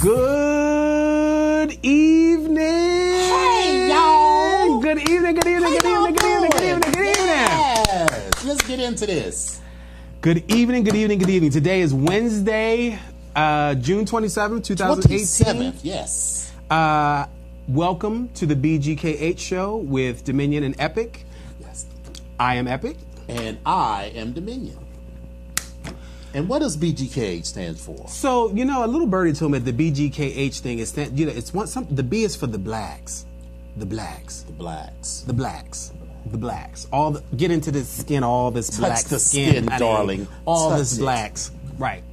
Good evening. Hey, y'all. Good evening, good evening, good evening, good evening, good evening, good evening. Yes. Let's get into this. Good evening, good evening, good evening. Today is Wednesday, June 27th, 2018. 27th, yes. Welcome to the BGKH show with Dominion and Epic. Yes. I am Epic. And I am Dominion. And what does BGKH stand for? So, you know, a little birdie told me the BGKH thing is, you know, it's something. The B is for the blacks. The blacks. The blacks. The blacks. The blacks. All the, get into this skin, all this Touch black the skin, honey. darling. All Touch this it. blacks. Right.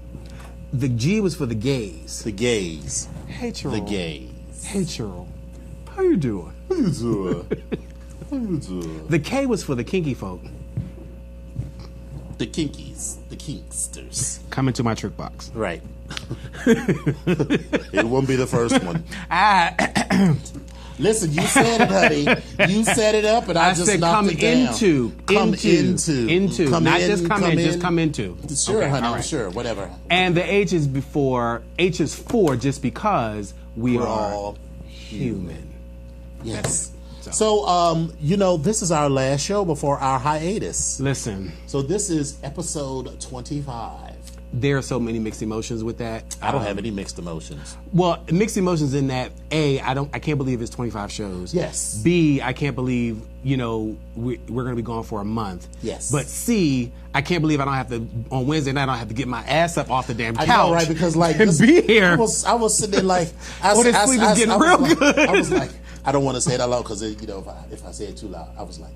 The G was for the gays. The gays. Hey, Cheryl. The gays. Hey, Cheryl. How you doing? How you doing? How you doing? The K was for the kinky folk. The kinkies. The kinksters. Come into my trick box. Right. It won't be the first one. Listen, you said it, honey. You set it up, and I just said knocked come it down. into. Come into. Come Not in, just come in, just come into. Sure, Okay, honey. all right. Sure, whatever. And the H is for just because we're We're all all human. Yes. So. So, you know, this is our last show before our hiatus. Listen, So this is episode 25. there are so many mixed emotions with that. I don't have any mixed emotions. Well, mixed emotions in that I can't believe it's 25 shows. Yes. B, I can't believe, you know, we're going to be gone for a month. Yes. But C, I can't believe I don't have to, on Wednesday night, I don't have to get my ass up off the damn couch. I know, right? Because, like, and be here. I was sitting there like, This sleep is getting real good. I was like, I don't want to say it out loud because, you know, if I say it too loud, I was like,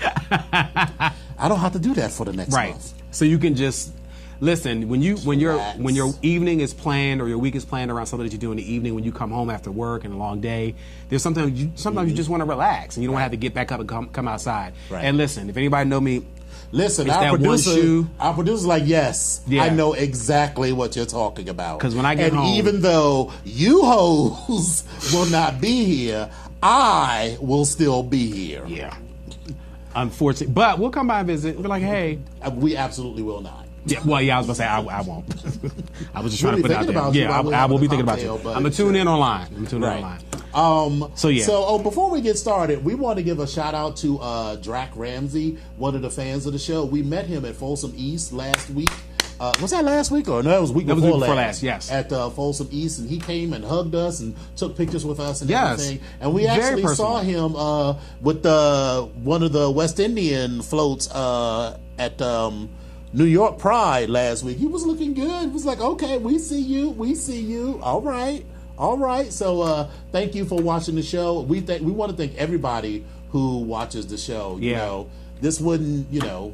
I don't have to do that for the next Right. month. So you can just listen when your evening is planned or your week is planned around something that you do in the evening when you come home after work and a long day. There's sometimes you just want to relax and you don't want to have to get back up and come outside. Right. And listen, if anybody know me, Listen, It's that one shoe. our producer's like, yes, Yeah. I know exactly what you're talking about. 'Cause when I get home- even though you hoes will not be here, I will still be here. Yeah. Unfortunately, but we'll come by and visit. We're like, hey. We absolutely will not. Yeah, well, yeah, I was gonna say I won't. I was just trying to Really put it out thinking there. about you Yeah, while we're I will having be a thinking about cocktail, you. but I'm gonna tune in online. So yeah. So before we get started, we want to give a shout out to Drac Ramsey, one of the fans of the show. We met him at Folsom East last week. Was that last week or no? It was week before last. Yes. At Folsom East, and he came and hugged us and took pictures with us and Yes. everything. And we Very actually personal. saw him with one of the West Indian floats at New York Pride last week. He was looking good. He was like, okay, we see you. All right. So thank you for watching the show. We want to thank everybody who watches the show. You know, this wouldn't,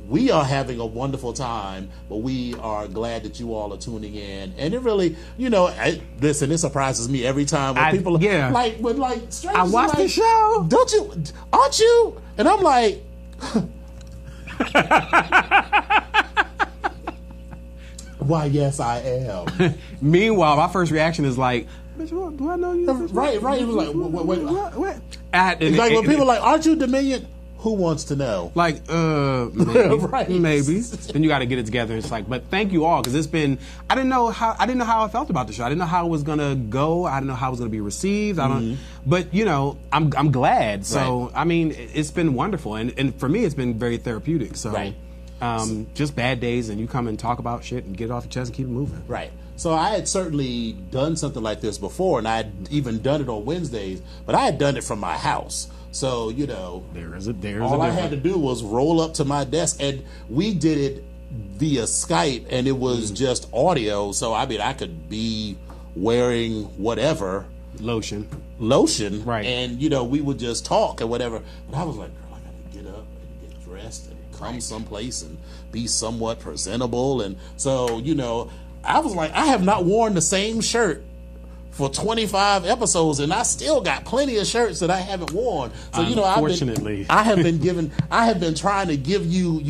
we are having a wonderful time, but we are glad that you all are tuning in. And it really, listen, it surprises me every time when people like strangers I watch like, the show. Aren't you? And I'm like, why, yes, I am. Meanwhile, my first reaction is like, bitch, do I know you? Right. It was like, What? Like when people are like, aren't you Dominion? Who wants to know? Like, maybe, Right. maybe. Then you got to get it together. It's like, but thank you all, because it's been. I didn't know how I felt about the show. I didn't know how it was gonna go. I didn't know how it was gonna be received. But I'm glad. So Right. I mean, it's been wonderful, and for me, it's been very therapeutic. So, Right. just bad days, and you come and talk about shit and get it off your chest and keep it moving. Right. So I had certainly done something like this before, and I had even done it on Wednesdays, but I had done it from my house. So, There's all I had to do was roll up to my desk, and we did it via Skype, and it was just audio. So, I mean, I could be wearing whatever. Lotion. Right. And, we would just talk and whatever. But I was like, girl, I got to get up and get dressed and come someplace and be somewhat presentable. And so, I was like, I have not worn the same shirt for 25 episodes, and I still got plenty of shirts that I haven't worn. So Unfortunately. I have been trying to give you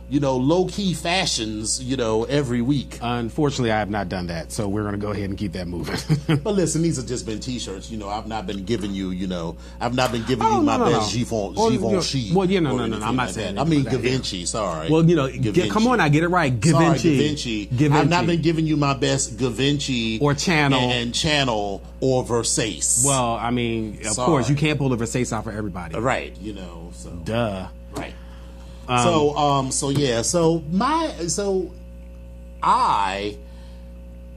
low key fashions every week. Unfortunately, I have not done that, so we're going to go ahead and keep that moving. But listen, these have just been T-shirts. I've not been giving you I've not been giving you my best Givenchy. Well, no, I'm not saying that. I mean Givenchy. Sorry. Well, come on, I get it right. Givenchy. I've not been giving you my best Givenchy or Channel and Channel or Versace. Well, I mean, of course, you can't pull the Versace out for everybody. Right. So duh. Right. So I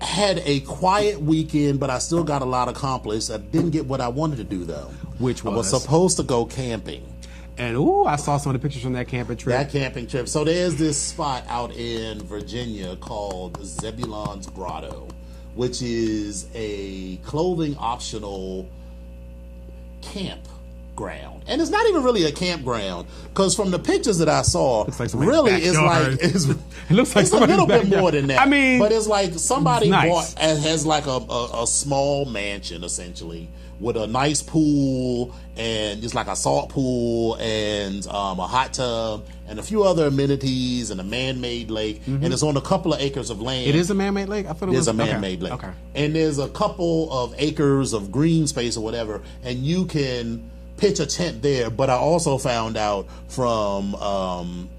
had a quiet weekend, but I still got a lot accomplished. I didn't get what I wanted to do though. Which was? I was supposed to go camping. And I saw some of the pictures from that camping trip. So there's this spot out in Virginia called Zebulon's Grotto, which is a clothing optional campground. And it's not even really a campground, because from the pictures that I saw, really it looks like a little bit more than that. I mean, but it's like somebody has like a small mansion essentially with a nice pool, and just like a salt pool and a hot tub and a few other amenities and a man-made lake, and it's on a couple of acres of land. It is a man-made lake? I thought it was a man-made lake. Okay. And there's a couple of acres of green space or whatever, and you can pitch a tent there. But I also found out from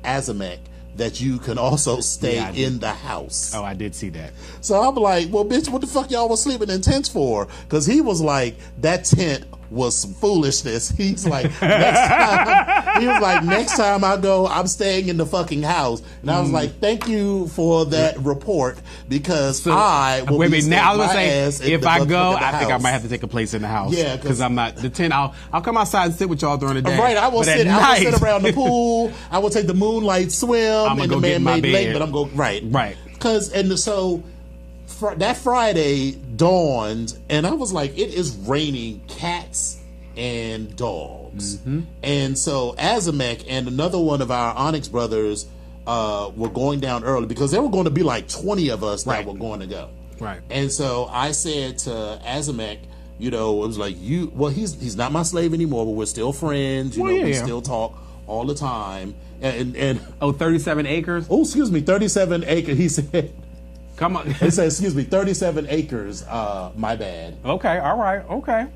Azamek that you can also stay in the house. Oh, I did see that. So I'm like, well, bitch, what the fuck y'all was sleeping in tents for? Because he was like, that tent was some foolishness. He's like, next time I go, I'm staying in the fucking house. And I was like, thank you for that report, because I will be staying my ass in if the I go, I house. think I might have to take a place in the house. Yeah, because I'm not the tent. I'll come outside and sit with y'all during the day. Right, I will sit around the pool. I will take the moonlight swim in the man-made lake, but I'm going right. So that Friday dawned, and I was like, it is raining cats and dogs. And so Azamek and another one of our Onyx brothers were going down early, because there were going to be like 20 of us that were going to go. Right. And so I said to Azamek, it was like, he's not my slave anymore, but we're still friends. We still talk all the time. And 37 acres? oh, excuse me, 37 acres. He said, come on. he said, excuse me, 37 acres. My bad. Okay, all right, okay.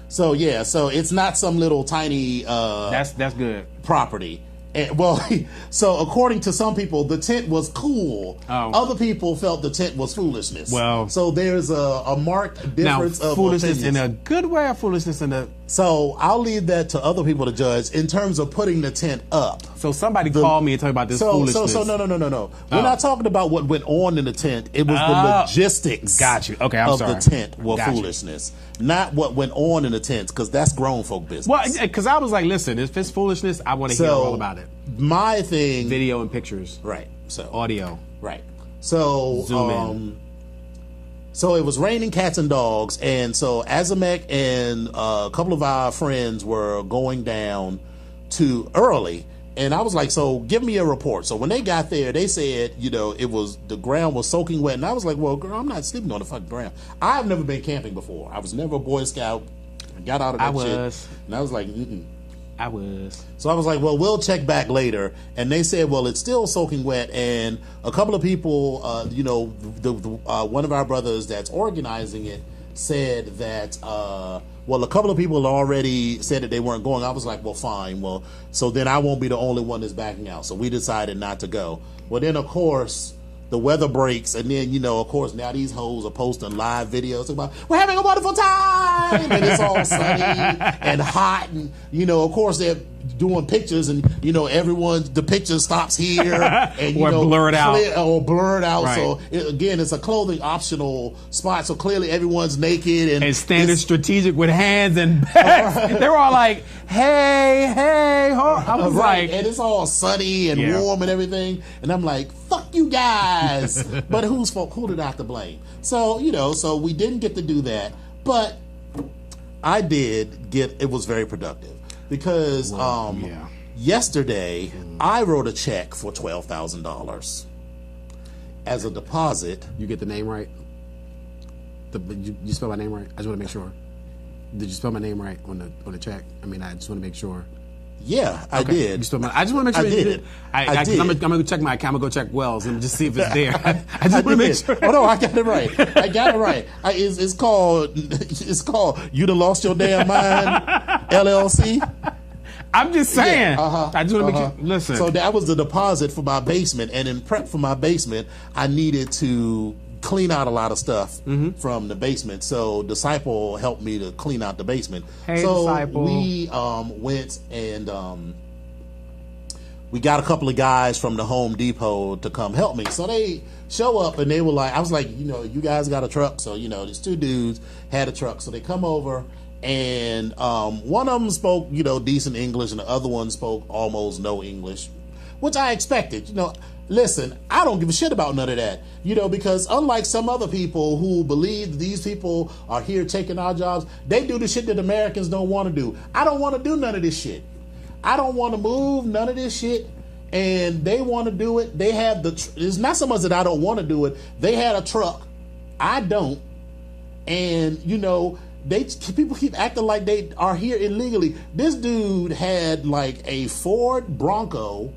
So yeah, so it's not some little tiny That's good. property. And, well, so according to some people, the tent was cool. Oh. Other people felt the tent was foolishness. Well, so there's a marked difference now, of foolishness opinions. in a good way or foolishness in a... So I'll leave that to other people to judge in terms of putting the tent up. So somebody called me and told me about this foolishness. So no. We're not talking about what went on in the tent. It was the logistics. Got you. Okay, I'm of sorry. the tent were Got you. foolishness, not what went on in the tent, because that's grown folk business. Well, because I was like, listen, if it's foolishness, I want to hear all about it. My thing, Video and pictures. right? So Audio. right. So Zoom in. So it was raining cats and dogs, and so Azamek and a couple of our friends were going down to early, and I was like, so give me a report. So when they got there, they said, the ground was soaking wet, and I was like, well, girl, I'm not sleeping on the fucking ground. I've never been camping before. I was never a Boy Scout. I got out of that shit, and I was like, I was. So I was like, well, we'll check back later. And they said, well, it's still soaking wet. And a couple of people, one of our brothers that's organizing it said that, well, a couple of people already said that they weren't going. I was like, well, fine. Well, so then I won't be the only one that's backing out. So we decided not to go. Well, then, of course, the weather breaks, and then, of course, now these hoes are posting live videos about, we're having a wonderful time, and it's all sunny and hot, and, of course, they're doing pictures, and, the picture stops here, and, or blurred out. Or blurred out, right. So, again, it's a clothing optional spot, so clearly everyone's naked. And standing strategic with hands and backs. They were all like, hey, I was right, like... and it's all sunny and warm and everything, and I'm like, fuck you guys. But who did I have to blame? So, so we didn't get to do that, but I did get, it was very productive because yesterday I wrote a check for $12,000 as a deposit. You get the name right? You spell my name right? I just want to make sure. Did you spell my name right on the check? I mean, I just want to make sure. Yeah, I did. You spelled I just want to make sure I you did. I did. I'm going to check my account. I'm going to go check Wells and just see if it's there. I just want to make sure. Oh no, I got it right. I got it right. It's called You Done Lost Your Damn Mind LLC. I'm just saying. Yeah, I just want to make sure. Listen. So that was the deposit for my basement, and in prep for my basement, I needed to clean out a lot of stuff from the basement. So Disciple helped me to clean out the basement. Hey, so Disciple. We went and we got a couple of guys from the Home Depot to come help me. So they show up and they were like, I was like, you guys got a truck? So, these two dudes had a truck. So they come over and one of them spoke, decent English, and the other one spoke almost no English, which I expected. Listen, I don't give a shit about none of that, because unlike some other people who believe these people are here taking our jobs, they do the shit that Americans don't want to do. I don't want to do none of this shit. I don't want to move none of this shit, and they want to do it. They have it's not so much that I don't want to do it. They had a truck. I don't. And, people keep acting like they are here illegally. This dude had like a Ford Bronco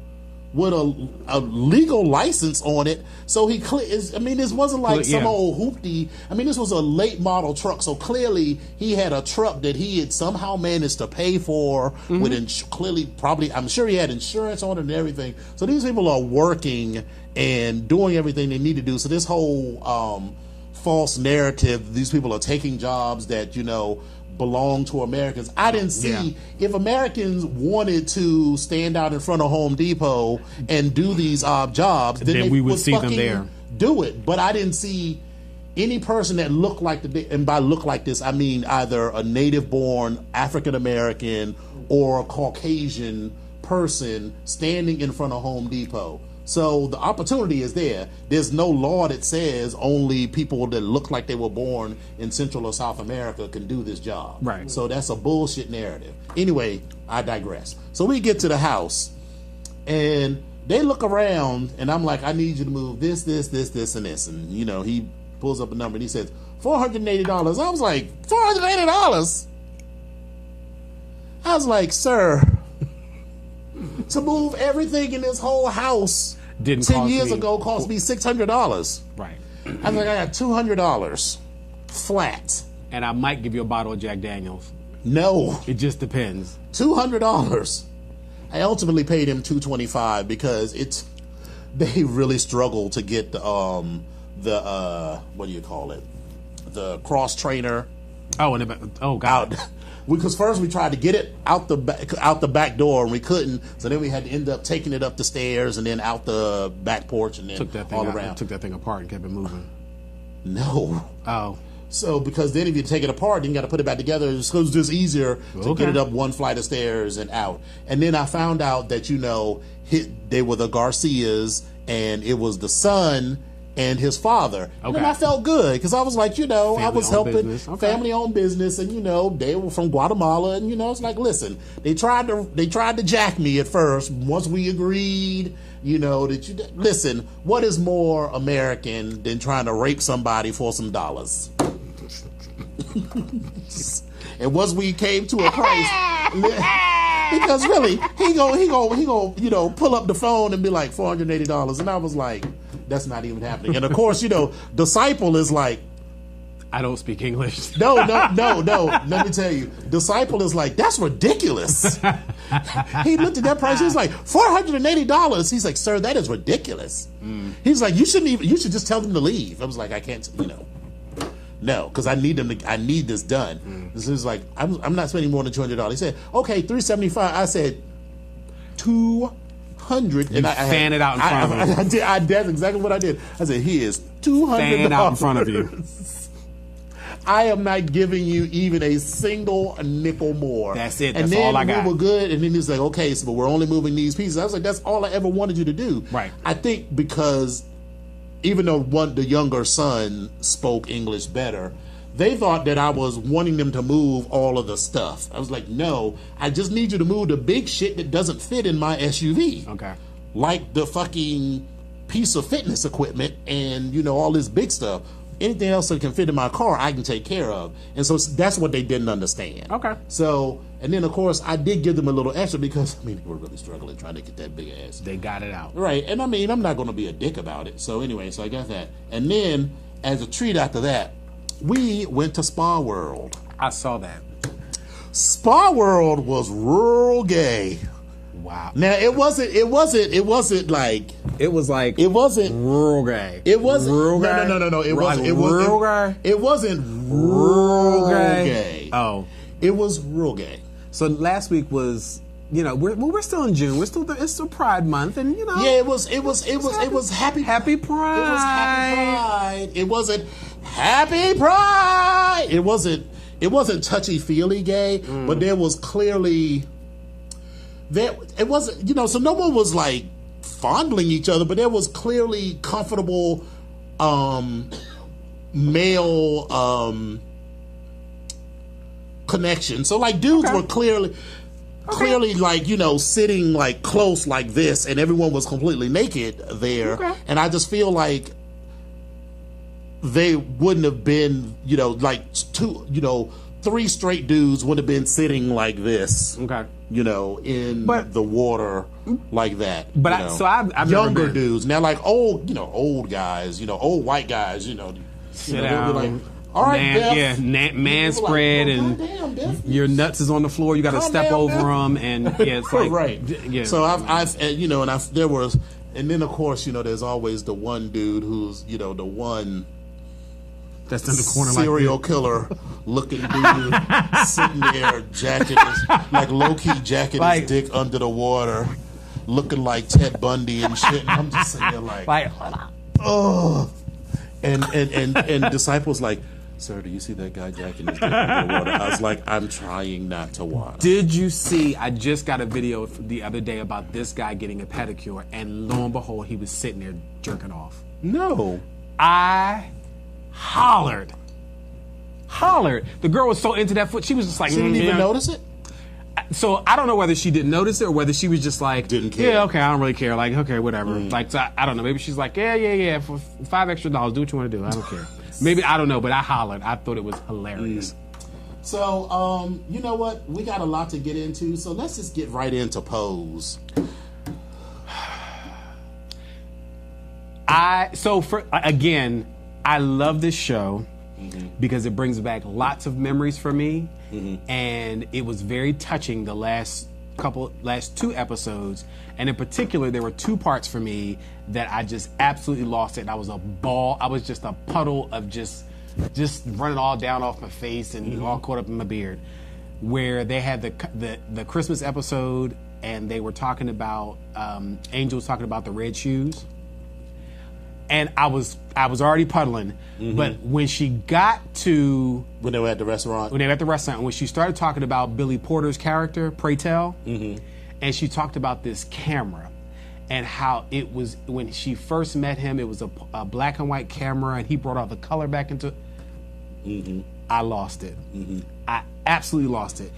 with a legal license on it, so this wasn't like some old hoopty. This was a late model truck, so clearly he had a truck that he had somehow managed to pay for with probably I'm sure he had insurance on it and everything. So these people are working and doing everything they need to do. So this whole false narrative, these people are taking jobs that belong to Americans. I didn't see if Americans wanted to stand out in front of Home Depot and do these odd jobs, then we would see them there. Do it. But I didn't see any person that looked like and by look like this, I mean either a native-born African American or a Caucasian person standing in front of Home Depot. So the opportunity is there. There's no law that says only people that look like they were born in Central or South America can do this job. Right. So that's a bullshit narrative. Anyway, I digress. So we get to the house, and they look around, and I'm like, I need you to move this, and this. And, he pulls up a number, and he says, $480. I was like, $480? I was like, sir, to move everything in this whole house Didn't 10 cost years me- ago cost me $600. Right. I was like, I got $200 flat. And I might give you a bottle of Jack Daniels. No, It just depends. $200. I ultimately paid him $225 because they really struggle to get the what do you call it? The cross trainer Oh, and oh God. out. Because first we tried to get it out the back door and we couldn't, so then we had to end up taking it up the stairs and then out the back porch and then Took that thing all out, around. took that thing apart and kept it moving. No. Oh. So because then if you take it apart, then you got to put it back together. It's just easier to Okay. get it up one flight of stairs and out. And then I found out that they were the Garcias and it was the son and his father. And then Okay. I felt good because I was like, I was Family-owned helping business. Okay. family-owned business, and they were from Guatemala, and it's like, listen, they tried to jack me at first. Once we agreed, listen, what is more American than trying to rape somebody for some dollars? And once we came to a price, because really, he go, pull up the phone and be like $480, and I was like, that's not even happening. And of course, Disciple is like, I don't speak English. no. Let me tell you, Disciple is like, that's ridiculous. He looked at that price. He's like, $480. He's like, sir, that is ridiculous. He's like, you should just tell them to leave. I was like, I can't, no, because I need this done. This is like, I'm not spending more than $200. He said, okay, $375. I said, $200. You fan it out in front of him. I did. That's exactly what I did. I said, he is $200. Fan out in front of you. I am not giving you even a single nickel more. That's it. And That's then all I got. we were good. And then he's like, okay, so we're only moving these pieces. I was like, that's all I ever wanted you to do. Right. I think because even though the younger son spoke English better, they thought that I was wanting them to move all of the stuff. I was like, no, I just need you to move the big shit that doesn't fit in my SUV. Okay. Like the fucking piece of fitness equipment and, all this big stuff. Anything else that can fit in my car, I can take care of. And so that's what they didn't understand. Okay. So, and then of course, I did give them a little extra because, they were really struggling trying to get that big ass. They got it out. Right. And I'm not going to be a dick about it. So anyway, so I got that. And then, as a treat after that, we went to Spa World. I saw that. Spa World was rural gay. Wow. Now it wasn't like It was like it wasn't rural gay. It wasn't rural gay. No. It Like wasn't. It wasn't rural gay. It wasn't rural gay. Oh, It was rural gay. so last week was we're still in June. It's still Pride Month, and Yeah, it was happy Happy Pride. It was happy pride. It wasn't happy pride. It wasn't touchy-feely gay, but there was clearly it wasn't, so no one was like fondling each other, but there was clearly comfortable male connection. So like dudes were clearly like, sitting like close like this, and everyone was completely naked there. Okay. And I just feel like they wouldn't have been, like three straight dudes would have been sitting like this. Okay. In the water like that. But I've never younger been. dudes now, like old guys, old white guys, Sit they'll down. be like, all right, Beth. Man People spread, like, and goddamn, Beth. your nuts is on the floor. You got to Calm step down, over Beth. them, and it's like right. Yeah. So and then of course, there's always the one dude who's, the one that's in the corner serial killer looking dude sitting there like low-key jacking his dick under the water, looking like Ted Bundy and shit. And I'm just sitting there like oh. And Disciple's like, sir, do you see that guy jacking his dick under the water? I was like, I'm trying not to watch. Did you see? I just got a video the other day about this guy getting a pedicure, and lo and behold, he was sitting there jerking off. No. I hollered. The girl was so into that foot, she was just like, She didn't even notice it? So I don't know whether she didn't notice it or whether she was just like, didn't care. Yeah, okay, I don't really care. Like, okay, whatever. Like, so I don't know. Maybe she's like, yeah. For $5 extra, do what you want to do. I don't care. Maybe, I don't know, but I hollered. I thought it was hilarious. So, you know what? We got a lot to get into, so let's just get right into Pose. I love this show because it brings back lots of memories for me, and it was very touching the last two episodes, and in particular there were two parts for me that I just absolutely lost it. And I was just a puddle of just running all down off my face and all caught up in my beard, where they had the Christmas episode and they were talking about Angel was talking about the red shoes. And I was already puddling, but when she got to when they were at the restaurant, and when she started talking about Billy Porter's character, Pray Tell, and she talked about this camera and how it was when she first met him, it was a black and white camera, and he brought all the color back into. I lost it. I absolutely lost it.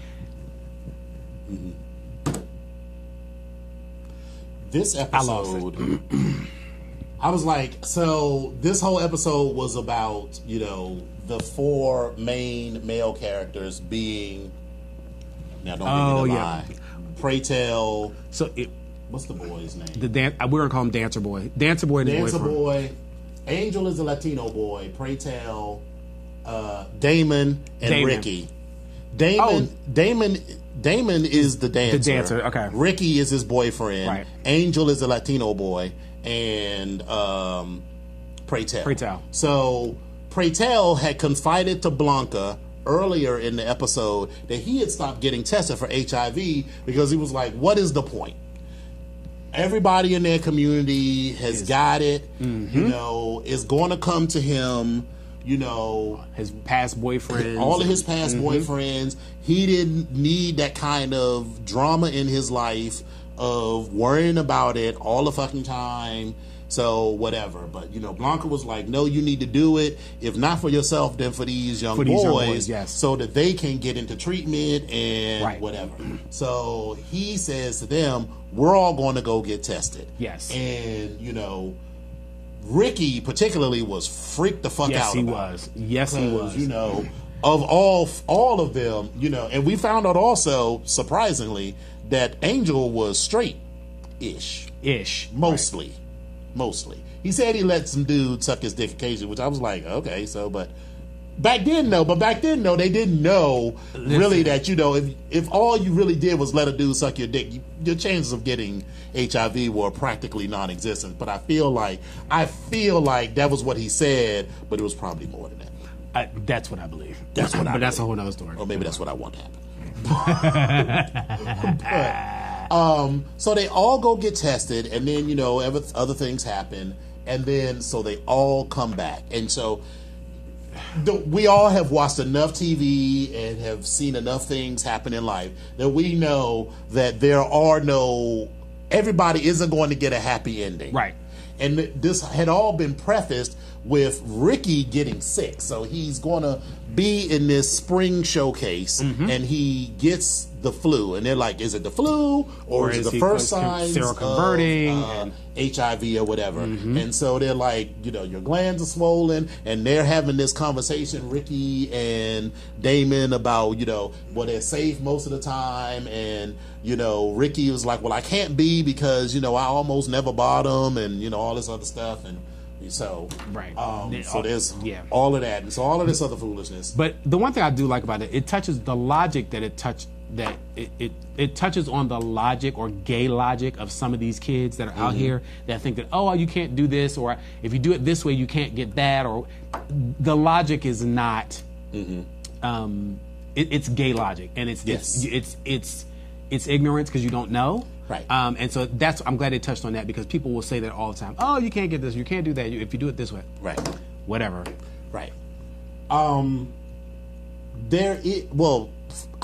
This episode. I was like, so this whole episode was about, the four main male characters being, now don't give me the lie, Pray Tell. So what's the boy's name? We're going to call him Dancer Boy. Dancer Boy and his boyfriend. Boy. Angel is a Latino boy. Pray Tell, Damon, and Ricky. Damon is the dancer. The dancer, okay. Ricky is his boyfriend. Right. Angel is a Latino boy. And Pray Tell. So Pray Tell had confided to Blanca earlier in the episode that he had stopped getting tested for HIV because he was like, what is the point? Everybody in their community has got it, is going to come to him, his past boyfriends. All of his past boyfriends. He didn't need that kind of drama in his life of worrying about it all the fucking time. So whatever. But Blanca was like, no, you need to do it. If not for yourself, then for these young boys, yes. So that they can get into treatment and whatever. So he says to them, we're all going to go get tested. Yes. And Ricky particularly was freaked the fuck out about it. Yes, he was. Of all of them, and we found out also, surprisingly, that Angel was straight-ish. Mostly. He said he let some dude suck his dick occasionally, which I was like, okay, so, but back then, they didn't know really that, if all you really did was let a dude suck your dick, your chances of getting HIV were practically non-existent. But I feel like that was what he said, but it was probably more than that. That's what I believe. That's what I But that's a whole other story. Or maybe that's what I want to happen. So they all go get tested, and then other things happen, and then so they all come back, and so we all have watched enough TV and have seen enough things happen in life that we know that everybody isn't going to get a happy ending, right? And this had all been prefaced with Ricky getting sick. So he's going to be in this spring showcase, and he gets the flu. And they're like, is it the flu? Or is it the first signs seroconverting, of HIV or whatever? And so they're like, your glands are swollen. And they're having this conversation, Ricky and Damon, about, well, they're safe most of the time. And, Ricky was like, well, I can't be because, I almost never bottom and, all this other stuff. And so, so there's all of that, and so all of this other foolishness. But the one thing I do like about it, it touches the logic that it touches on the logic or gay logic of some of these kids that are out here that think that, oh, you can't do this, or if you do it this way, you can't get that, or the logic is not. It's gay logic, and it's ignorance because you don't know. Right. And so I'm glad they touched on that, because people will say that all the time. Oh, you can't get this. You can't do that if you do it this way. Right. Whatever. Right. I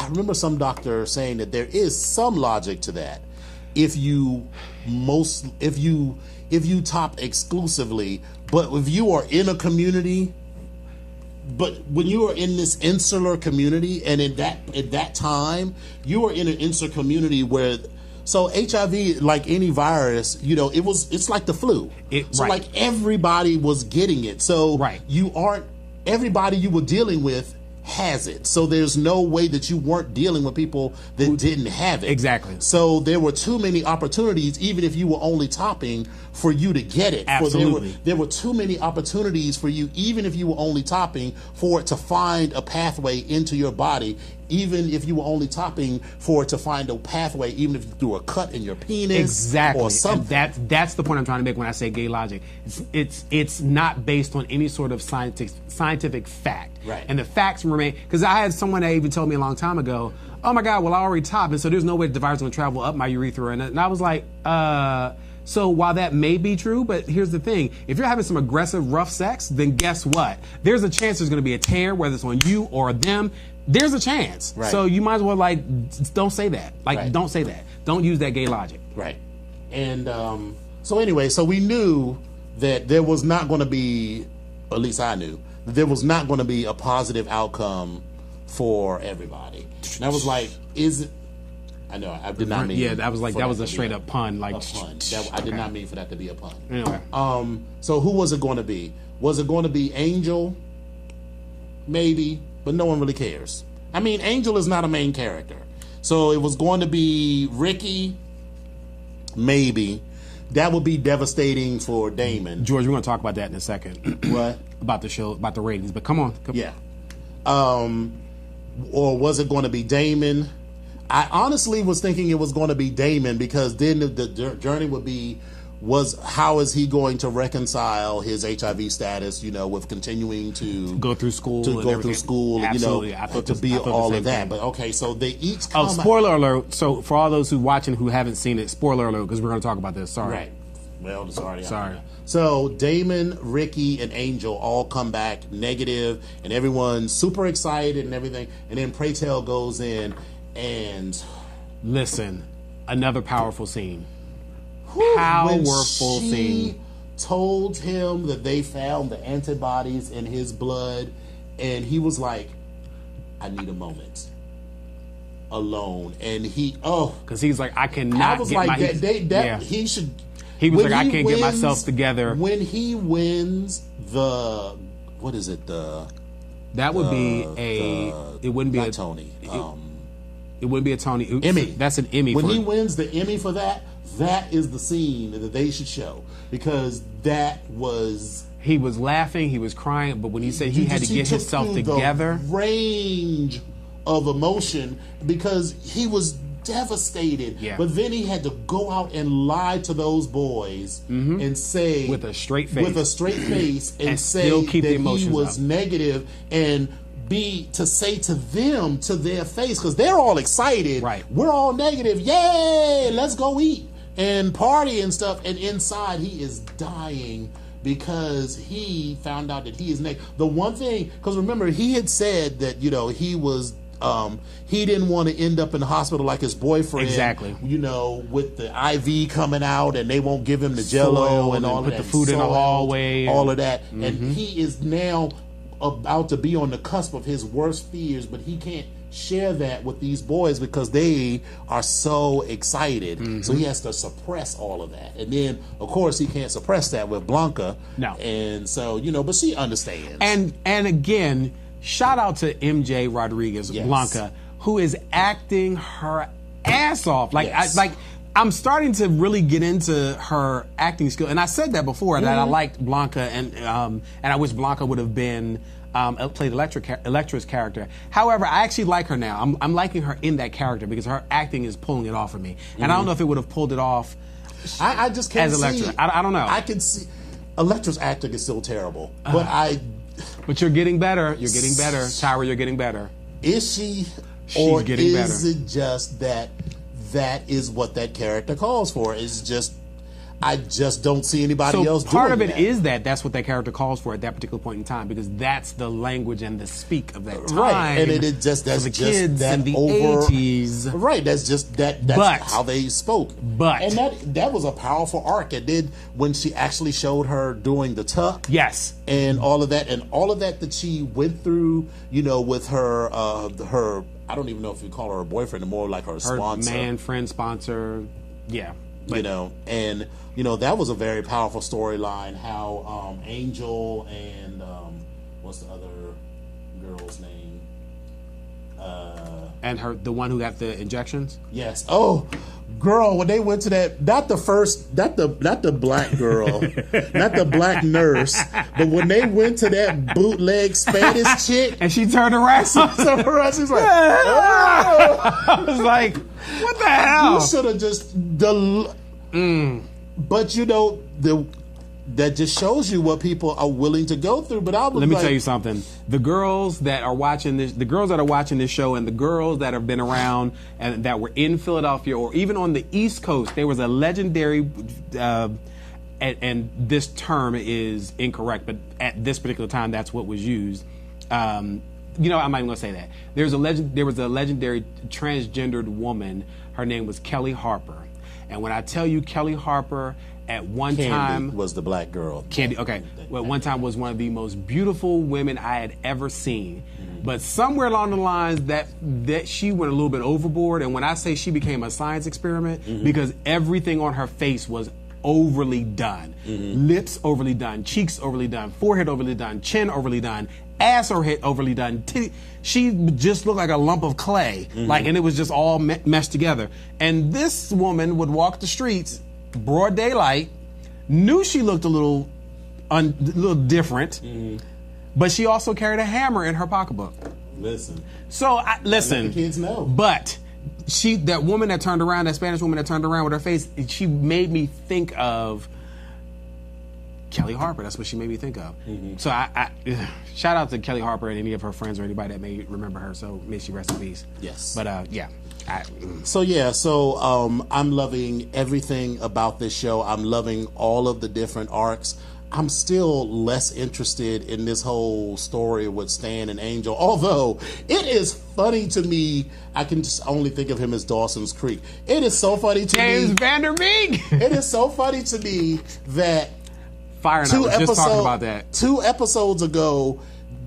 remember some doctor saying that there is some logic to that. If you top exclusively, but if you are in a community, but when you are in this insular community, and at that time, you are in an insular community where. So HIV, like any virus, it's like the flu. Like everybody was getting it. So everybody you were dealing with has it. So there's no way that you weren't dealing with people that didn't have it. Exactly. So there were too many opportunities, even if you were only topping, for you to get it. Absolutely. There were too many opportunities for you, even if you were only topping, for it to find a pathway into your body. Even if you were only topping, for it to find a pathway, even if you threw a cut in your penis, exactly, or something. And that's the point I'm trying to make when I say gay logic. It's not based on any sort of scientific fact, right? And the facts remain. Because I had someone that even told me a long time ago, "Oh my God, well I already topped, and so there's no way the virus is going to travel up my urethra," and I was like, So while that may be true, but here's the thing: if you're having some aggressive, rough sex, then guess what? There's a chance there's going to be a tear, whether it's on you or them. There's a chance. Right. So you might as well don't say that. Don't say that. Don't use that gay logic. Right. And so anyway, so we knew that there was not going to be, or at least I knew, that there was not going to be a positive outcome for everybody. And I was like, is it? I know, I did not mean. Yeah, that was a straight up pun. A pun. I did not mean for that to be a pun. Anyway. So who was it going to be? Was it going to be Angel? Maybe, but no one really cares. I mean, Angel is not a main character. So it was going to be Ricky, maybe. That would be devastating for Damon. George, we're going to talk about that in a second. What? About the show, about the ratings, but come on. Yeah. Or was it going to be Damon? I honestly was thinking it was going to be Damon, because then the journey would be, how is he going to reconcile his HIV status, with continuing to go through school, Absolutely. To be all of that. But okay, so they each come. Spoiler alert! So for all those who watching who haven't seen it, spoiler alert, because we're going to talk about this. Sorry. Right. Well, it's already out. Sorry. So Damon, Ricky, and Angel all come back negative, and everyone's super excited and everything. And then Pray Tell goes in and listen, another powerful scene. When she told him that they found the antibodies in his blood, and he was like, I need a moment alone. And because he's like, I cannot was get like, my... he should... He was like, I can't get myself together. When he wins the... What is it? That would be a... It wouldn't be not a... Tony. It wouldn't be a Tony. Emmy. That's an Emmy. When he wins the Emmy for that is the scene that they should show, because that was... He was laughing, he was crying, but when he said he had to get himself together... The range of emotion, because he was devastated. Yeah. But then he had to go out and lie to those boys and say... With a straight face. and say still keep that the emotions he was up. Negative, and to say to them, to their face, because they're all excited. Right. We're all negative. Yay! Let's go eat and party and stuff. And inside, he is dying because he found out that he is negative. The one thing, because remember, he had said that he was. He didn't want to end up in the hospital like his boyfriend. Exactly. With the IV coming out and they won't give him the Jello and all of that. Put the food in the hallway. All of that. Mm-hmm. And he is now about to be on the cusp of his worst fears, but he can't share that with these boys because they are so excited. Mm-hmm. So he has to suppress all of that. And then, of course, he can't suppress that with Blanca. No. And so, but she understands. And again, shout out to MJ Rodriguez, yes. Blanca, who is acting her ass off. Yes. I'm starting to really get into her acting skill, and I said that before that I liked Blanca, and I wish Blanca would have been played Electra's character. However, I actually like her now. I'm liking her in that character because her acting is pulling it off for me, and I don't know if it would have pulled it off. I just can't as Electra. I don't know. I can see Electra's acting is still terrible, But you're getting better. You're getting better, Tyra. You're getting better. Is she? She's getting better. Is it just that is what that character calls for? It's just, I just don't see anybody else doing that. Part of it is that's what that character calls for at that particular point in time, because that's the language and the speak of that time. Right, and it is just that's the just kids that in the over 80s. Right, that's just that's how they spoke. And that was a powerful arc. It did when she actually showed her doing the tuck. Yes, and all of that she went through. With her her. I don't even know if you call her a boyfriend, or more like her sponsor. Man, friend, sponsor. Yeah. And that was a very powerful storyline, how Angel and what's the other girl's name? And the one who got the injections? Yes. Oh, girl, when they went to that, not the black girl, not the black nurse, but when they went to that bootleg Spanish chick. And she turned around. She's like, oh. I was like, what the hell? You should have just, but you know, that just shows you what people are willing to go through. But I was Let me tell you something. The girls that are watching this, show, and the girls that have been around and that were in Philadelphia or even on the East Coast, there was a legendary, and this term is incorrect, but at this particular time, that's what was used. I'm not even going to say that. There was a legendary transgendered woman. Her name was Kelly Harper. And when I tell you Kelly Harper, at one time was the black girl. Candy, okay. Well, one time was one of the most beautiful women I had ever seen. Mm-hmm. But somewhere along the lines that she went a little bit overboard. And when I say she became a science experiment, because everything on her face was overly done. Lips overly done, cheeks overly done, forehead overly done, chin overly done, ass or head overly done. She just looked like a lump of clay, and it was just all meshed together. And this woman would walk the streets, broad daylight, knew she looked a little different, but she also carried a hammer in her pocketbook. Listen. So listen. Let the kids know. But that woman that turned around, that Spanish woman that turned around with her face, she made me think of Kelly Harper. That's what she made me think of. So I shout out to Kelly Harper and any of her friends or anybody that may remember her. So may she rest in peace. Yes. But yeah. So I'm loving everything about this show. I'm loving all of the different arcs. I'm still less interested in this whole story with Stan and Angel, although it is funny to me. I can just only think of him as Dawson's Creek. It is so funny to me. James Vanderbeek. It is so funny to me that Fire and I was just talking about that. 2 episodes ago,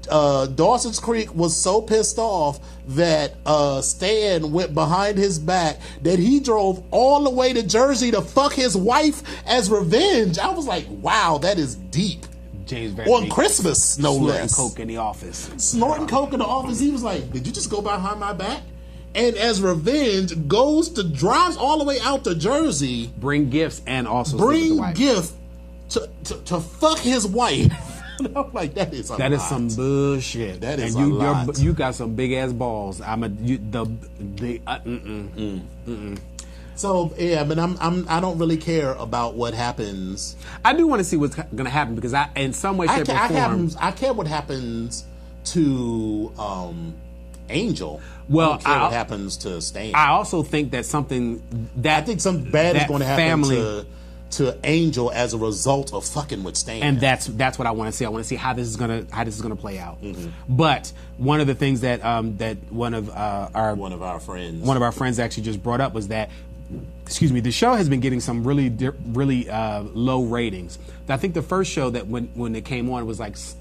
Dawson's Creek was so pissed off that Stan went behind his back that he drove all the way to Jersey to fuck his wife as revenge. I was like, wow, that is deep. James Van on Christmas, no less. Snorting coke in the office. Snorting coke in the office. He was like, did you just go behind my back? And as revenge, drives all the way out to Jersey. Bring gifts and also sleep with the wife. Gift to fuck his wife. I'm like, that is some bullshit. That is a lot. You got some big ass balls. So yeah, but I don't really care about what happens. I do want to see what's going to happen because in some way, shape, or form, I care what happens to Angel. Well, I don't care what happens to Stan. I also think that something something bad is going to happen to Angel as a result of fucking with Stan. And that's what I want to see. I want to see how this is gonna play out. But one of the things that one of our friends actually just brought up was that, the show has been getting some really low ratings. I think the first show that when it came on was was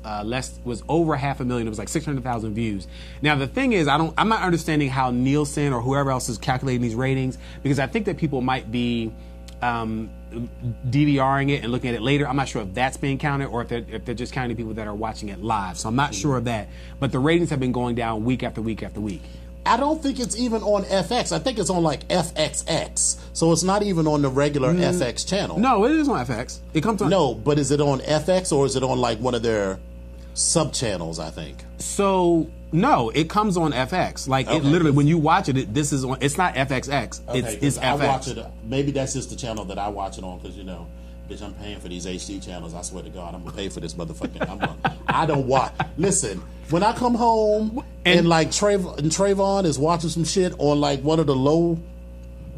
over 500,000. It was like 600,000 views. Now the thing is, I'm not understanding how Nielsen or whoever else is calculating these ratings, because I think that people might be DVRing it and looking at it later. I'm not sure if that's being counted or if they're just counting people that are watching it live. So I'm not sure of that. But the ratings have been going down week after week after week. I don't think it's even on FX. I think it's on like FXX. So it's not even on the regular FX channel. No, it is on FX. It comes on. No, but is it on FX or is it on like one of their sub channels, I think? So no, it comes on FX. It literally, when you watch it, this is on. It's not FXX. Okay, it's FX. I watch it. Maybe that's just the channel that I watch it on because bitch, I'm paying for these HD channels. I swear to God, I'm gonna pay for this motherfucking. I don't watch. Listen, when I come home and Trayvon is watching some shit on like one of the low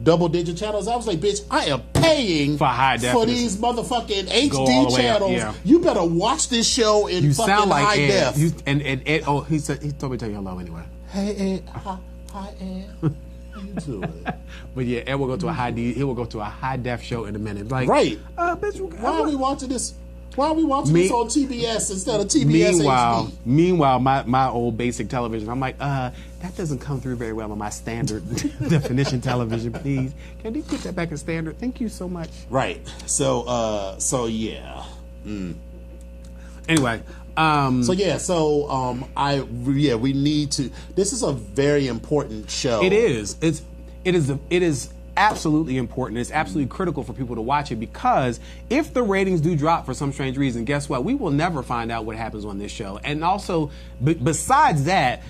double-digit channels, I was like, bitch, I am paying for these motherfucking HD channels. You better watch this show in fucking high def. He told me to tell you hello anyway. Hey, Ed. Hi, Ed. How you doing? But yeah, Ed will go to a he will go to a high def show in a minute. Like, right. Bitch, why are we watching this? Why are we watching this on TBS instead of TBS HD? Meanwhile, my old basic television, I'm like, that doesn't come through very well on my standard definition television. Please, can you put that back in standard? Thank you so much. Right. So yeah. Anyway. We need to. This is a very important show. It is. It is absolutely important. It's absolutely critical for people to watch it, because if the ratings do drop for some strange reason, guess what? We will never find out what happens on this show. And also, besides that,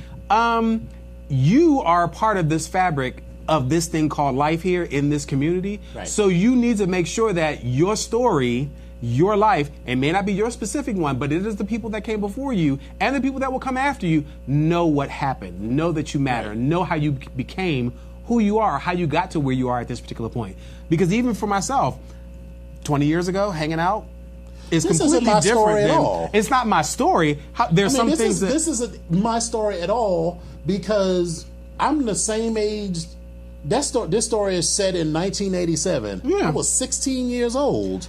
you are a part of this fabric of this thing called life here in this community. Right. So you need to make sure that your story, your life, it may not be your specific one, but it is the people that came before you and the people that will come after you, know what happened, know that you matter, right. Know how you became who you are, how you got to where you are at this particular point. Because even for myself, 20 years ago, hanging out is completely isn't my different story than, at all. It's not my story. This isn't my story at all, because I'm the same age. This story is set in 1987. Yeah. I was 16 years old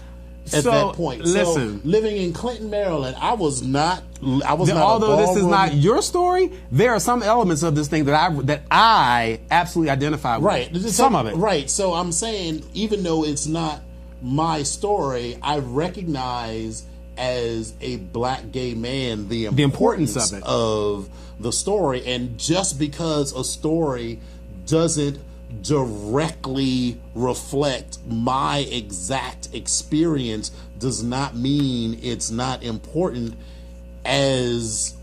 at that point. Listen, so living in Clinton, Maryland, I was not. Although this is not your story, there are some elements of this thing that I absolutely identify with. Right, some of it. Right. So I'm saying, even though it's not my story, I recognize as a black gay man the importance of the story, and just because a story doesn't directly reflect my exact experience does not mean it's not important as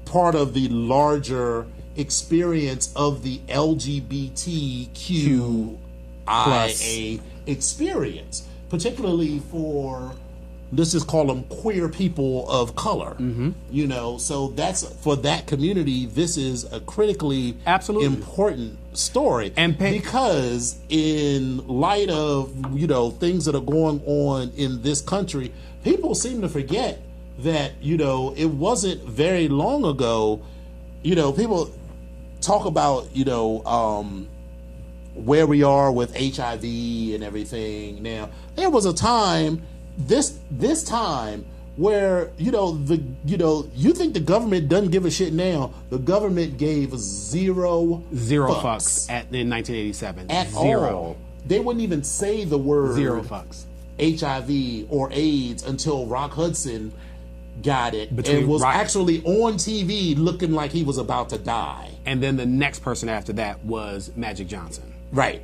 part of the larger experience of the LGBTQIA experience, particularly for, let's just call them queer people of color. Mm-hmm. So that's, for that community, this is a critically important story. And because in light of, things that are going on in this country, people seem to forget that, it wasn't very long ago, people talk about, where we are with HIV and everything. Now, there was a time, this time, where you think the government doesn't give a shit now. The government gave zero fucks in 1987 at all. They wouldn't even say the word zero fucks HIV or AIDS until Rock Hudson got it and was actually on TV looking like he was about to die. And then the next person after that was Magic Johnson. Right.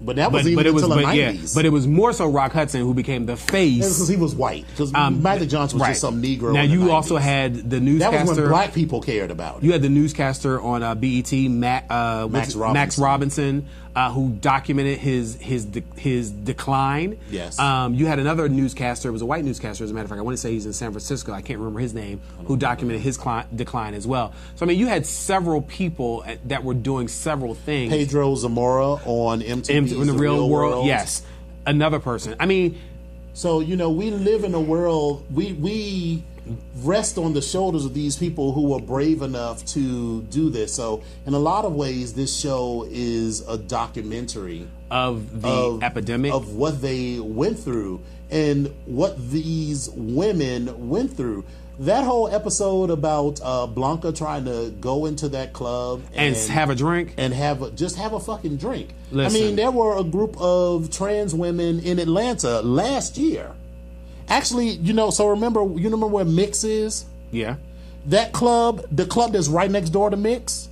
But that was even until the 90s. Yeah, but it was more so Rock Hudson who became the face. Because he was white. Because Magic Johnson was just some Negro. Now, in you the 90s. also had the newscaster. That was when black people cared about it. You had the newscaster on BET, Max Robinson, who documented his decline. Yes. You had another newscaster. It was a white newscaster, as a matter of fact. I want to say he's in San Francisco. I can't remember his name, who documented his decline as well. So, you had several people that were doing several things. Pedro Zamora on MTV's in the Real World. Yes. Another person. So, we live in a world, we rest on the shoulders of these people who were brave enough to do this. So, in a lot of ways, this show is a documentary of the epidemic, of what they went through and what these women went through. That whole episode about Blanca trying to go into that club and have a drink and have a fucking drink. Listen. There were a group of trans women in Atlanta last year. Actually, so remember where Mix is? Yeah. That club, the club that's right next door to Mix,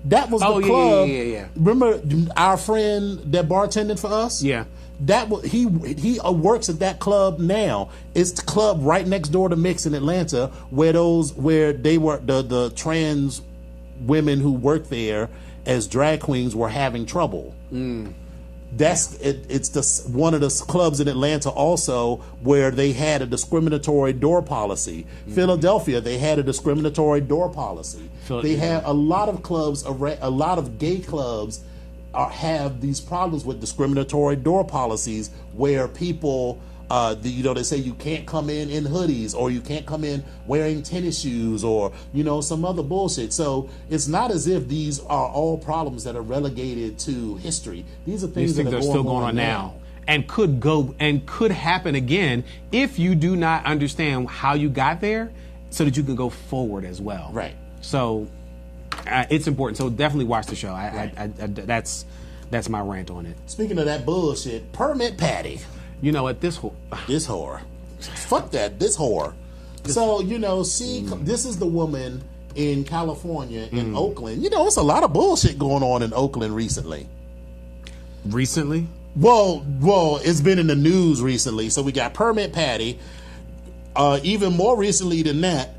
that was the club. Yeah. Remember our friend that bartended for us? Yeah. He works at that club now. It's the club right next door to Mix in Atlanta, where they were the trans women who worked there as drag queens were having trouble. It's one of the clubs in Atlanta also where they had a discriminatory door policy. Philadelphia, they had a discriminatory door policy. They had a lot of clubs, a lot of gay clubs have these problems with discriminatory door policies where people, they say you can't come in hoodies, or you can't come in wearing tennis shoes, or, some other bullshit. So it's not as if these are all problems that are relegated to history. These are things that are still going on now. And could happen again if you do not understand how you got there, so that you can go forward as well. Right. So it's important. So definitely watch the show. That's my rant on it. Speaking of that bullshit, Permit Patty. You know what? This whore. Fuck that. This whore. So, this is the woman in California, in Oakland. It's a lot of bullshit going on in Oakland recently. Recently? Well, it's been in the news recently. So we got Permit Patty. Even more recently than that,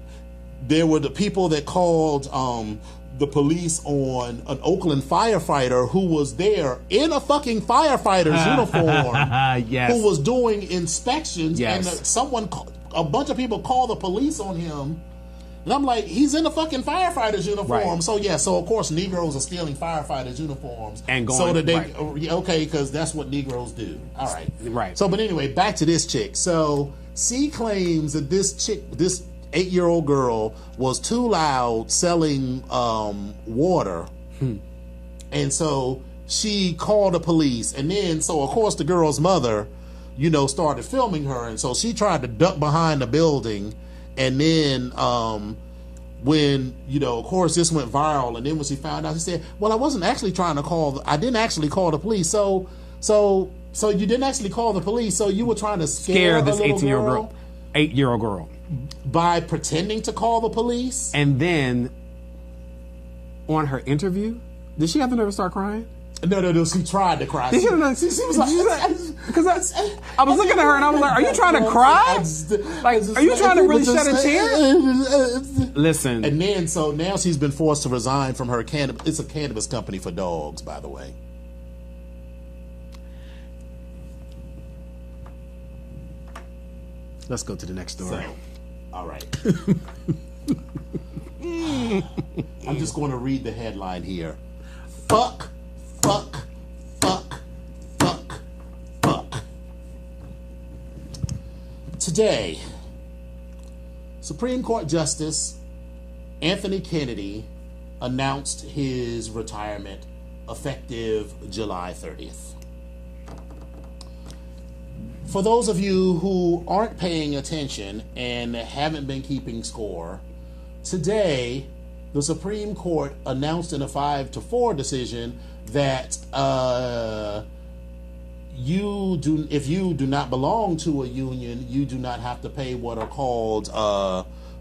there were the people that called the police on an Oakland firefighter who was there in a fucking firefighter's uniform, yes. who was doing inspections, yes. and a bunch of people called the police on him. And I'm like, he's in a fucking firefighter's uniform. Right. So of course Negroes are stealing firefighters' uniforms. And going, so that they, right. Okay, because that's what Negroes do. All right. Right. So, but anyway, back to this chick. So C claims that this 8-year-old girl was too loud selling water. And so she called the police. And then, so of course the girl's mother, started filming her. And so she tried to duck behind the building. And then when, of course this went viral, and then when she found out, she said, well, I wasn't actually I didn't actually call the police. So you didn't actually call the police. So you were trying to scare this 8-year-old girl by pretending to call the police. And then on her interview, did she have to never start crying? No. She tried to cry. She was like, because I was looking at her and I was like, "Are you trying to cry? Are you trying to really shed a tear?" Listen. And then, so now she's been forced to resign from her cannabis. It's a cannabis company for dogs, by the way. Let's go to the next story. So, all right. I'm just going to read the headline here. Fuck. Today, Supreme Court Justice Anthony Kennedy announced his retirement effective July 30th. For those of you who aren't paying attention and haven't been keeping score, today the Supreme Court announced in a 5-4 decision that if you do not belong to a union, you do not have to pay what are called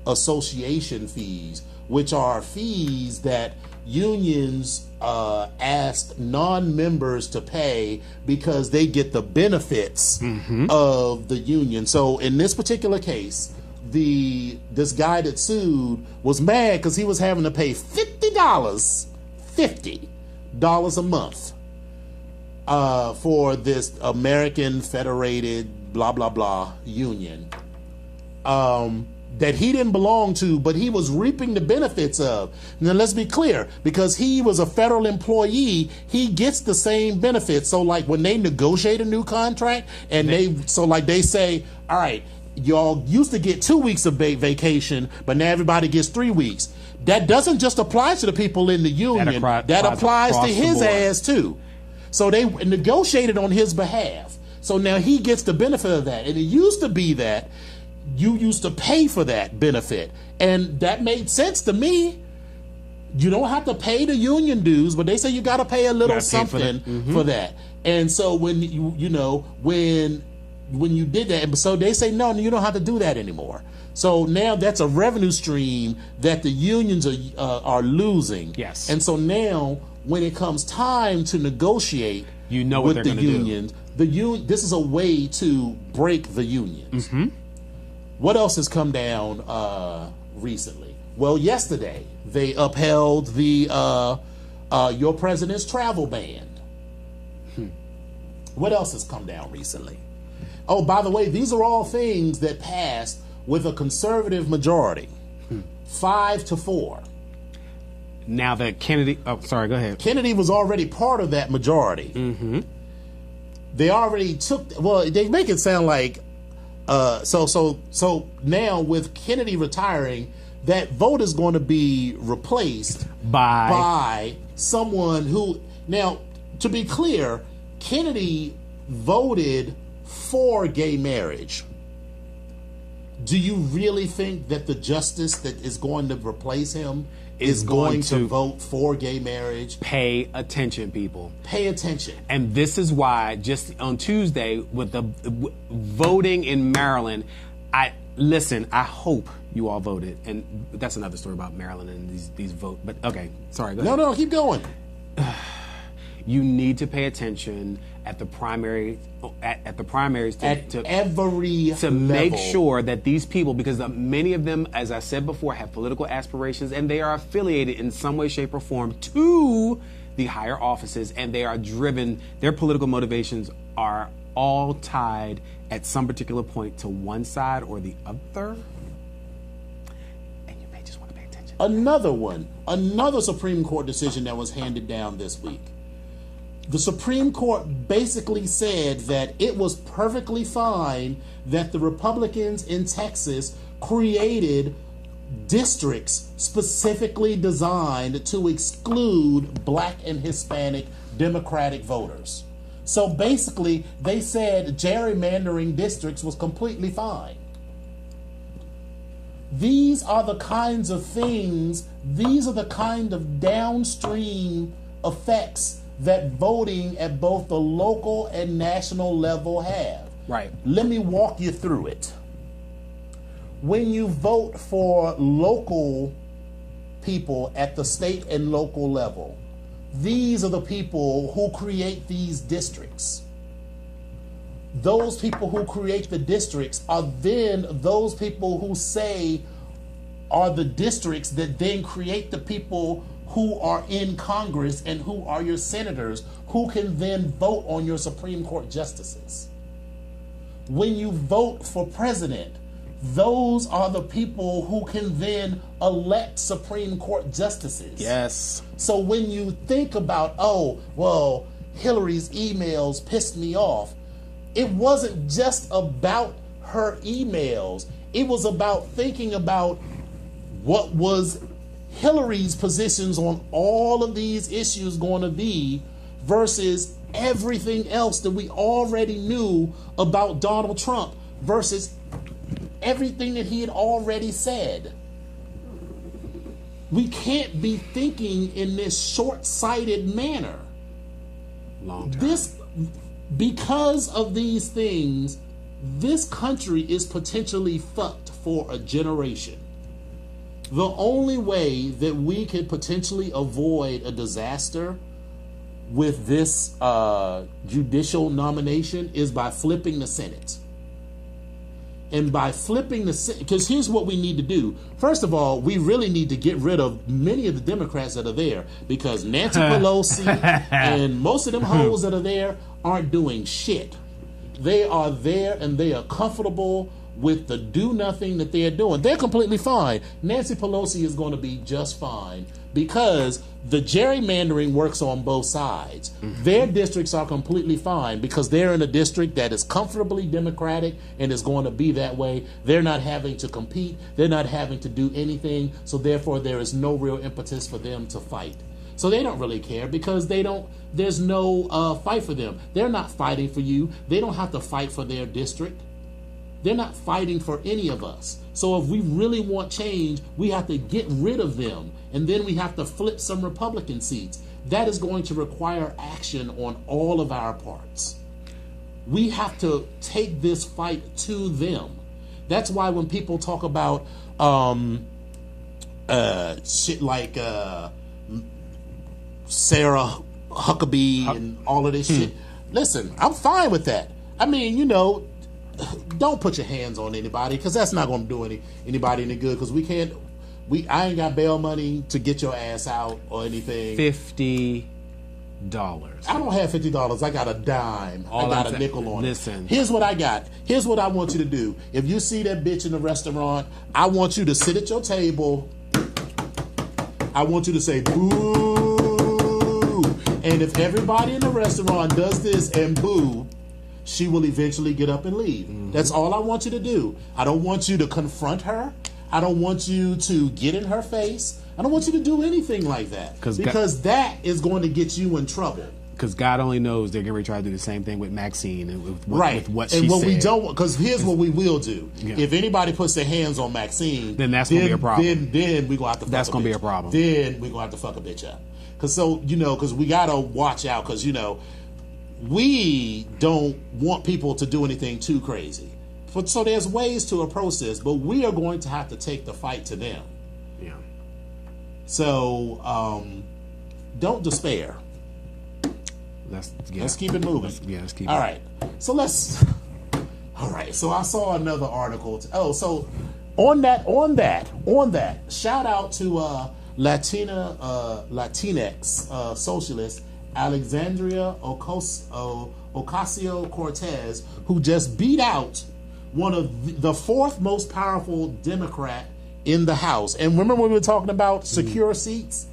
association fees, which are fees that unions ask non-members to pay because they get the benefits of the union. So in this particular case, this guy that sued was mad because he was having to pay $50 a month for this American Federated blah blah blah union that he didn't belong to, but he was reaping the benefits of. Now let's be clear, because he was a federal employee, he gets the same benefits. So like when they negotiate a new contract and they say, all right, y'all used to get 2 weeks of vacation, but now everybody gets 3 weeks. That doesn't just apply to the people in the union. That applies to his ass too. So they negotiated on his behalf. So now he gets the benefit of that. And it used to be that you used to pay for that benefit. And that made sense to me. You don't have to pay the union dues, but they say you got to pay a little something for that. And so when when you did that, so they say, no, you don't have to do that anymore. So now that's a revenue stream that the unions are losing. Yes. And so now when it comes time to negotiate with the unions, this is a way to break the unions. What else has come down recently? Well, yesterday they upheld the your president's travel ban. What else has come down recently? Oh, by the way, these are all things that passed with a conservative majority, 5-4. Now that Kennedy, go ahead. Kennedy was already part of that majority. They already they make it sound like, so now with Kennedy retiring, that vote is going to be replaced by someone who, now, to be clear, Kennedy voted for gay marriage. Do you really think that the justice that is going to replace him is going to vote for gay marriage? Pay attention, people. Pay attention. And this is why, just on Tuesday, with the voting in Maryland, Listen, I hope you all voted, and that's another story about Maryland and these vote. But okay, sorry. Go ahead. No, keep going. You need to pay attention at the primary at the primaries to every to level. Make sure that these people, because many of them, as I said before, have political aspirations and they are affiliated in some way, shape, or form to the higher offices, and they are driven. Their political motivations are all tied at some particular point to one side or the other. And you may just want to pay attention. Another Supreme Court decision that was handed down this week. The Supreme Court basically said that it was perfectly fine that the Republicans in Texas created districts specifically designed to exclude Black and Hispanic Democratic voters. So basically, they said gerrymandering districts was completely fine. These are the kinds of things, these are the kind of downstream effects that voting at both the local and national level have. Right. Let me walk you through it. When you vote for local people at the state and local level, these are the people who create these districts. Those people who create the districts are then those people who say are the districts that then create the people who are in Congress and who are your senators, who can then vote on your Supreme Court justices. When you vote for president, those are the people who can then elect Supreme Court justices. Yes. So when you think about, oh, well, Hillary's emails pissed me off, it wasn't just about her emails. It was about thinking about what was Hillary's positions on all of these issues going to be versus everything else that we already knew about Donald Trump versus everything that he had already said. We can't be thinking in this short-sighted manner. Long term. Because of these things, this country is potentially fucked for a generation. The only way that we could potentially avoid a disaster with this judicial nomination is by flipping the Senate. And by flipping the Senate, because here's what we need to do. First of all, we really need to get rid of many of the Democrats that are there, because Nancy Pelosi and most of them hoes that are there aren't doing shit. They are there and they are comfortable with the do nothing that they're doing. They're completely fine. Nancy Pelosi is going to be just fine because the gerrymandering works on both sides. Mm-hmm. Their districts are completely fine because they're in a district that is comfortably Democratic and is going to be that way. They're not having to compete. They're not having to do anything. So therefore, there is no real impetus for them to fight. So they don't really care because there's no fight for them. They're not fighting for you. They don't have to fight for their district. They're not fighting for any of us. So if we really want change, we have to get rid of them. And then we have to flip some Republican seats. That is going to require action on all of our parts. We have to take this fight to them. That's why when people talk about shit like Sarah Huckabee and all of this shit, listen, I'm fine with that. I mean, don't put your hands on anybody because that's not going to do anybody any good because I ain't got bail money to get your ass out or anything. $50. I don't have $50. I got a dime. I got a nickel on Listen. it. Here's what I got. Here's what I want you to do. If you see that bitch in the restaurant, I want you to sit at your table. I want you to say boo. And if everybody in the restaurant does this and boo, she will eventually get up and leave. Mm-hmm. That's all I want you to do. I don't want you to confront her. I don't want you to get in her face. I don't want you to do anything like that. Because that is going to get you in trouble. Because God only knows they're going to try to do the same thing with Maxine and with what she said. And what said. we don't, because here's what we will do. Yeah. If anybody puts their hands on Maxine, then that's going to be a problem. Then we're going to have to fuck That's a going to bitch. be a problem. Then we're going to have to fuck a bitch up. Because we got to watch out because, we don't want people to do anything too crazy. So there's ways to approach this, but we are going to have to take the fight to them. Yeah. So don't despair. Let's keep it moving. Let's keep it. All right. So all right. So I saw another article. So on that, shout out to Latinx socialist Alexandria Ocasio-Cortez, who just beat out one of the fourth most powerful Democrat in the House. And remember when we were talking about secure seats?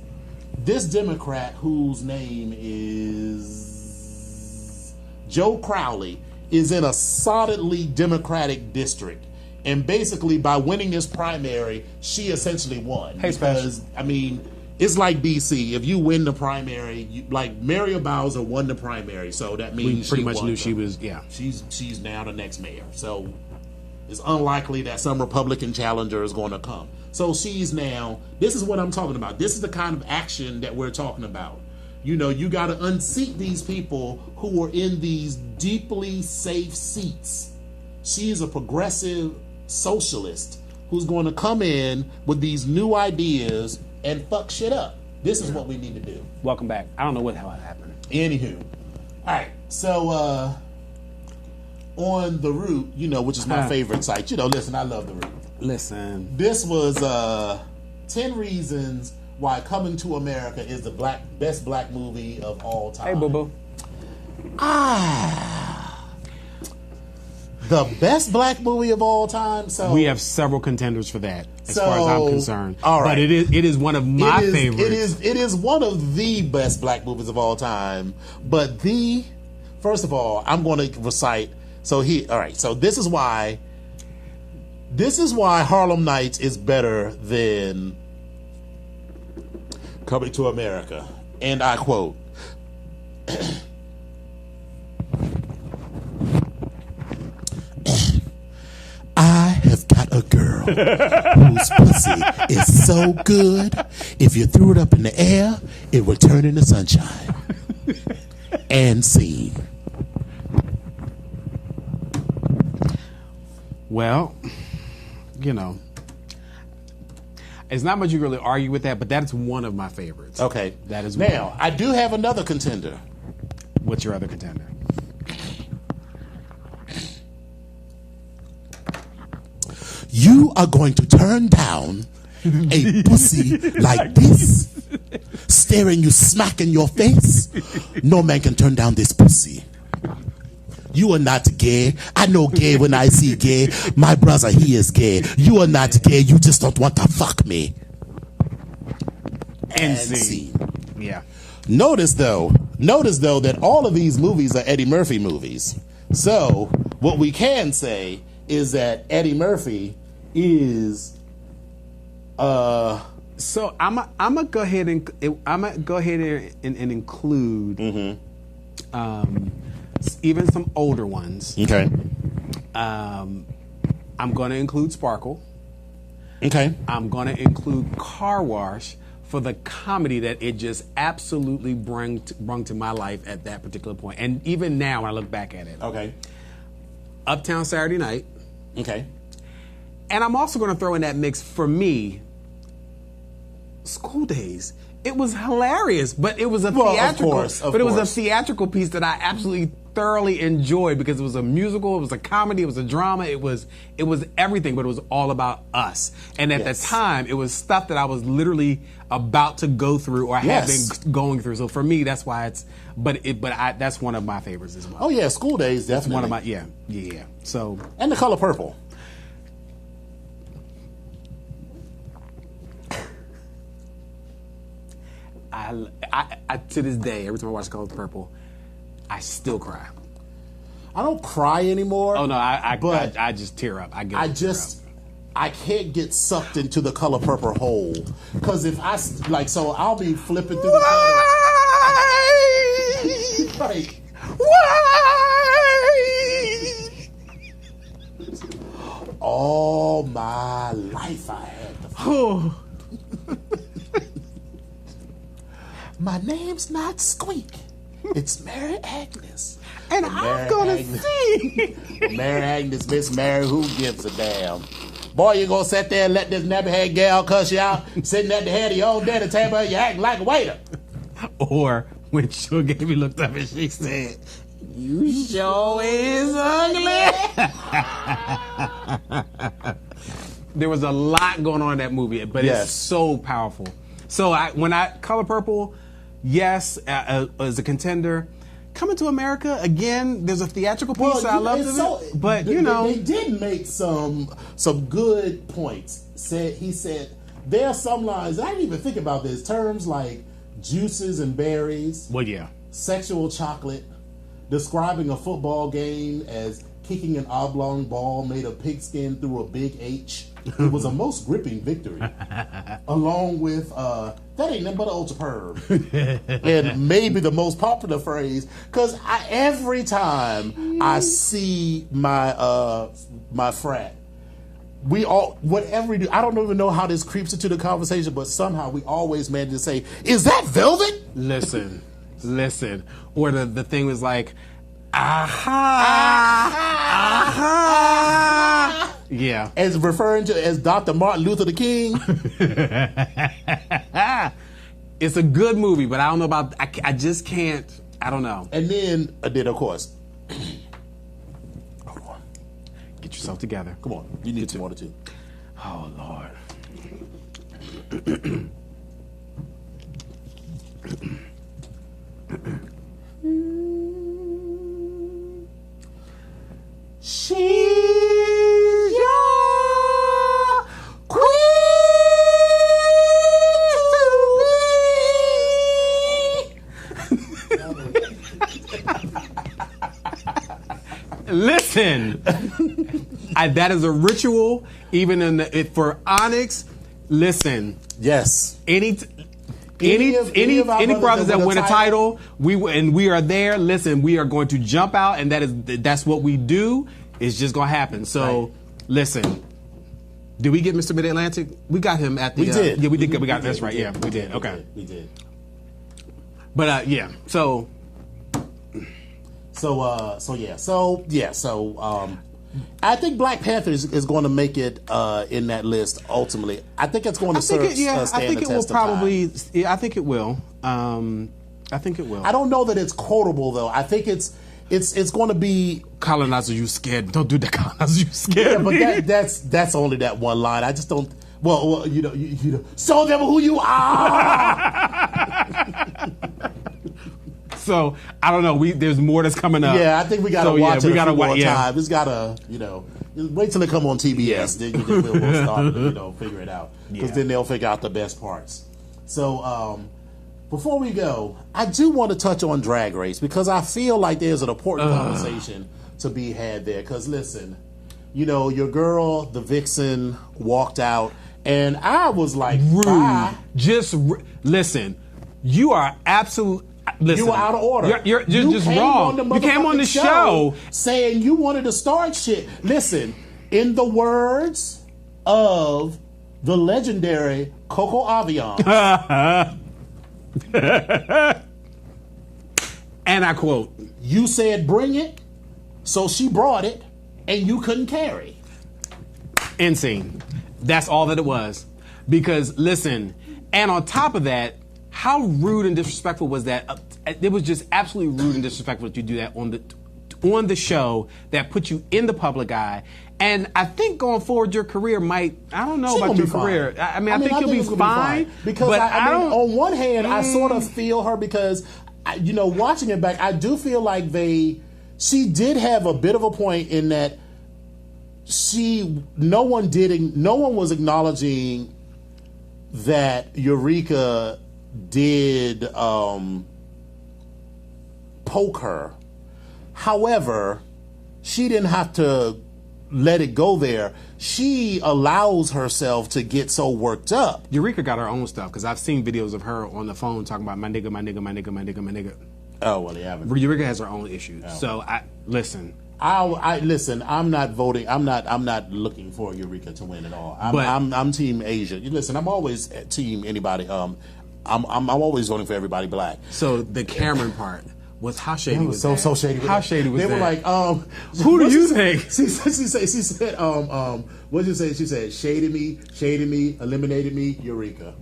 This Democrat, whose name is Joe Crowley, is in a solidly Democratic district. And basically, by winning this primary, she essentially won. Hey, because, I mean, it's like BC. If you win the primary, like Muriel Bowser won the primary, so that means we pretty much knew she was. Yeah, she's now the next mayor. So it's unlikely that some Republican challenger is going to come. So she's now. This is what I'm talking about. This is the kind of action that we're talking about. You know, you got to unseat these people who are in these deeply safe seats. She is a progressive socialist who's going to come in with these new ideas and fuck shit up. This is what we need to do. Welcome back. I don't know what the hell happened. Anywho. All right. So, on The Root, you know, which is my favorite site. You know, listen, I love The Root. Listen. This was 10 reasons why Coming to America is the best black movie of all time. Hey, boo-boo. The best black movie of all time. So we have several contenders for that, as far as I'm concerned. All right. But it is one of my favorites. It is one of the best black movies of all time. But first of all, I'm going to recite. So all right. So this is why Harlem Nights is better than Coming to America. And I quote. I have got a girl whose pussy is so good, if you threw it up in the air, it would turn into sunshine. And scene. Well, you know, it's not much you really argue with that, but that is one of my favorites. Okay. That is now, I do have another contender. What's your other contender? You are going to turn down a pussy like this, staring you smack in your face. No man can turn down this pussy. You are not gay. I know gay when I see gay. My brother, he is gay. You are not gay. You just don't want to fuck me. And scene. Yeah. Notice though that all of these movies are Eddie Murphy movies. So what we can say is that Eddie Murphy is So I'm gonna go ahead and include even some older ones. Okay. I'm gonna include Sparkle. Okay. I'm gonna include Car Wash for the comedy that it just absolutely brung to my life at that particular point, and even now when I look back at it. Okay. Uptown Saturday Night. Okay. And I'm also going to throw in that mix for me, School Days. It was hilarious, but it was a theatrical. It was a theatrical piece that I absolutely thoroughly enjoyed because it was a musical, it was a comedy, it was a drama, it was everything, but it was all about us. And at the time, it was stuff that I was literally about to go through or have been going through. So for me, that's why it's. That's one of my favorites as well. Oh yeah, School Days definitely. One of my yeah. So and The Color Purple. I to this day, every time I watch The Color Purple, I still cry. I don't cry anymore. Oh no, I just tear up. I can't get sucked into The Color Purple hole because if I so I'll be flipping through the like, why? All my life I had to. My name's not Squeak. It's Mary Agnes. And I'm gonna sing. Mary Agnes, Miss Mary, who gives a damn? Boy, you gonna sit there and let this nappy-head gal cuss you out, sitting at the head of your own dinner table, you acting like a waiter. Or when Sugar Baby looked up and she said, "You sure is ugly." There was a lot going on in that movie, but it's so powerful. So when I Color Purple, yes, as a contender. Coming to America again. There's a theatrical piece I loved it, but they did make some good points. He said there are some lines I didn't even think about this. Terms like juices and berries. Well, yeah. Sexual chocolate. Describing a football game as kicking an oblong ball made of pigskin through a big H. It was a most gripping victory. Along with, that ain't nothing but an ultra perv. And maybe the most popular phrase, because every time I see my my frat, we all, whatever we do, I don't even know how this creeps into the conversation, but somehow we always manage to say, "Is that velvet?" Listen. Or the thing was like, aha. Yeah. As referring to as Dr. Martin Luther the King. It's a good movie, but I don't know about, I just can't, I don't know. And then, of course. Hold on. Get yourself together. Come on. You need some water too. Oh, Lord. She's your queen to be. Listen, that is a ritual, even for Onyx. Listen, yes, any brothers that win a title, we are there. Listen, we are going to jump out, and that's what we do. It's just going to happen. So, right. Listen, did we get Mr. Mid-Atlantic? We got him at the. We did. Yeah, we did. We got that's right. Yeah, we did. Okay, we did. But yeah, so. I think Black Panther is going to make it in that list ultimately. I think it's going to stand the test of time. I think it will. I think it will. I don't know that it's quotable though. I think it's going to be colonizer. You scared? Don't do that, colonizer. You scared? Yeah, but that's only that one line. I just don't. Well, you know, show them who you are. So I don't know. There's more that's coming up. Yeah, I think we got to watch it a few more times. It's got to, wait till it come on TBS. Yeah. Then we'll start to, figure it out, because then they'll figure out the best parts. So before we go, I do want to touch on Drag Race, because I feel like there's an important conversation to be had there. Because listen, your girl, the Vixen, walked out, and I was like, rude. Bye. Listen. You are absolute. Listen, you were out of order. You're just wrong. You came on the show saying you wanted to start shit. Listen, in the words of the legendary Coco Avion, and I quote, "You said bring it, so she brought it, and you couldn't carry." End scene. That's all that it was. Because listen, and on top of that, how rude and disrespectful was that? It was just absolutely rude and disrespectful that you do that on the show that put you in the public eye. And I think going forward, your career might, I don't know about your career. I think you'll be fine. Because I mean, on one hand, I sort of feel her, because, watching it back, I do feel like she did have a bit of a point in that no one was acknowledging that Eureka did poke her. However, she didn't have to let it go there. She allows herself to get so worked up. Eureka got her own stuff, because I've seen videos of her on the phone talking about my nigga, my nigga, my nigga, my nigga, my nigga. Oh, well, they haven't. Eureka has her own issues. Oh. So listen. I listen. I'm not voting. I'm not looking for Eureka to win at all. I'm Team Asia. Listen, I'm always Team anybody. I'm always voting for everybody black. So the Cameron part, how shady was so that? so shady. How shady was they that? They were like, who do you think? She said, what did you say? She said, shaded me, eliminated me, Eureka.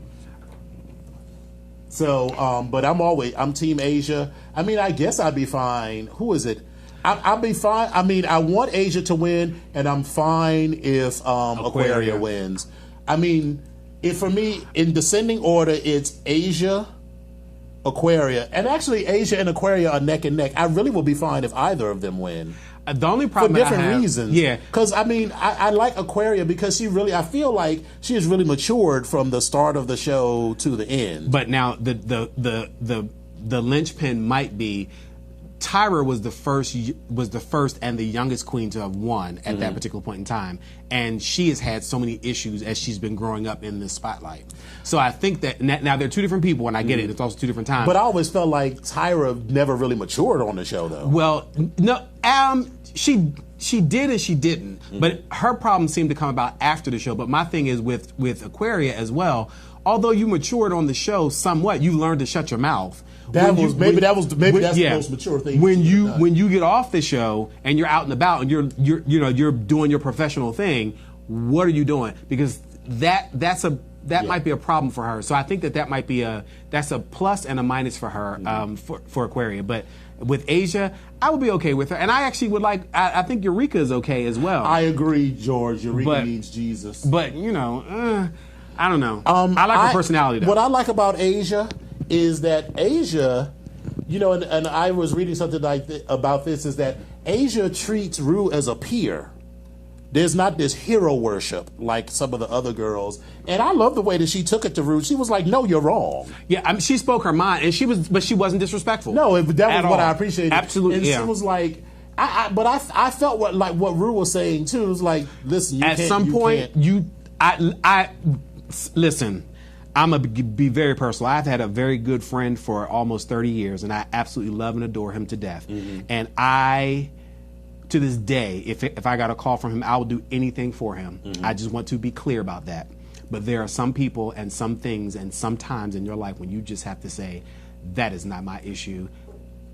So, but I'm Team Asia. I mean, I guess I'd be fine. Who is it? I'll be fine. I mean, I want Asia to win, and I'm fine if Aquaria wins. I mean, if for me, in descending order, it's Asia, Aquaria, and actually Asia and Aquaria are neck and neck. I really will be fine if either of them win. The only problem for different reasons. Yeah, because I mean, I like Aquaria because I feel like she has really matured from the start of the show to the end. But now the linchpin might be Tyra was the first and the youngest queen to have won at that particular point in time, and she has had so many issues as she's been growing up in the spotlight. So I think that now they're two different people, and I get it. It's also two different times. But I always felt like Tyra never really matured on the show, though. Well, no, she did and she didn't. But her problem seemed to come about after the show. But my thing is with Aquaria as well. Although you matured on the show somewhat, you learned to shut your mouth. That's the most mature thing. When you get off the show and you're out and about and you're doing your professional thing, what are you doing? Because that might be a problem for her. So I think that might be that's a plus and a minus for her for Aquaria. But with Asia, I would be okay with her, and I actually would like. I think Eureka is okay as well. I agree, George. Eureka means Jesus. But I don't know. I like her personality, though. What I like about Asia is that Asia, and I was reading something about this, is that Asia treats Rue as a peer. There's not this hero worship like some of the other girls. And I love the way that she took it to Rue. She was like, no, you're wrong. Yeah, she spoke her mind, and but she wasn't disrespectful. No, that was what I appreciated. Absolutely, and she was like, I felt what Rue was saying, too. It was like, listen, at some point, listen, I'm going to be very personal. I've had a very good friend for almost 30 years, and I absolutely love and adore him to death. And to this day, if I got a call from him, I will do anything for him. I just want to be clear about that. But there are some people and some things and some times in your life when you just have to say, that is not my issue.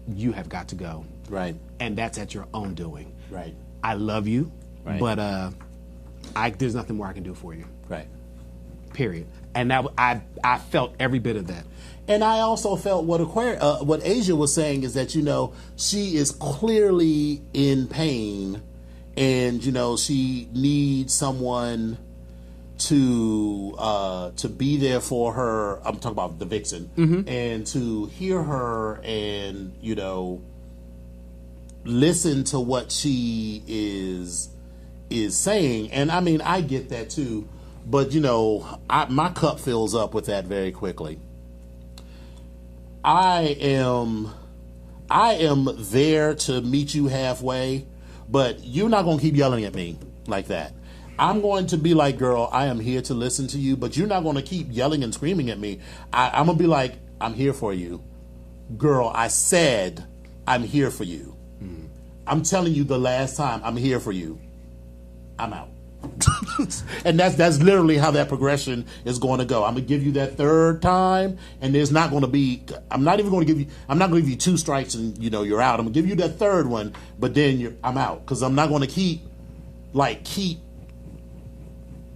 You have got to go. Right. And that's at your own doing. Right. I love you, right. But there's nothing more I can do for you. Right. Period. And I felt every bit of that. And I also felt what Asia was saying is that, she is clearly in pain and, she needs someone to be there for her. I'm talking about the vixen. And to hear her and, listen to what she is saying. And I mean, I get that too. But, my cup fills up with that very quickly. I am there to meet you halfway, but you're not going to keep yelling at me like that. I'm going to be like, girl, I am here to listen to you, but you're not going to keep yelling and screaming at me. I'm going to be like, I'm here for you. Girl, I said I'm here for you. I'm telling you the last time, I'm here for you. I'm out. And that's literally how that progression is going to go. I'm going to give you that third time, and there's not going to be. I'm not going to give you 2 strikes and you're out. I'm going to give you that third one, but then I'm out because I'm not going to keep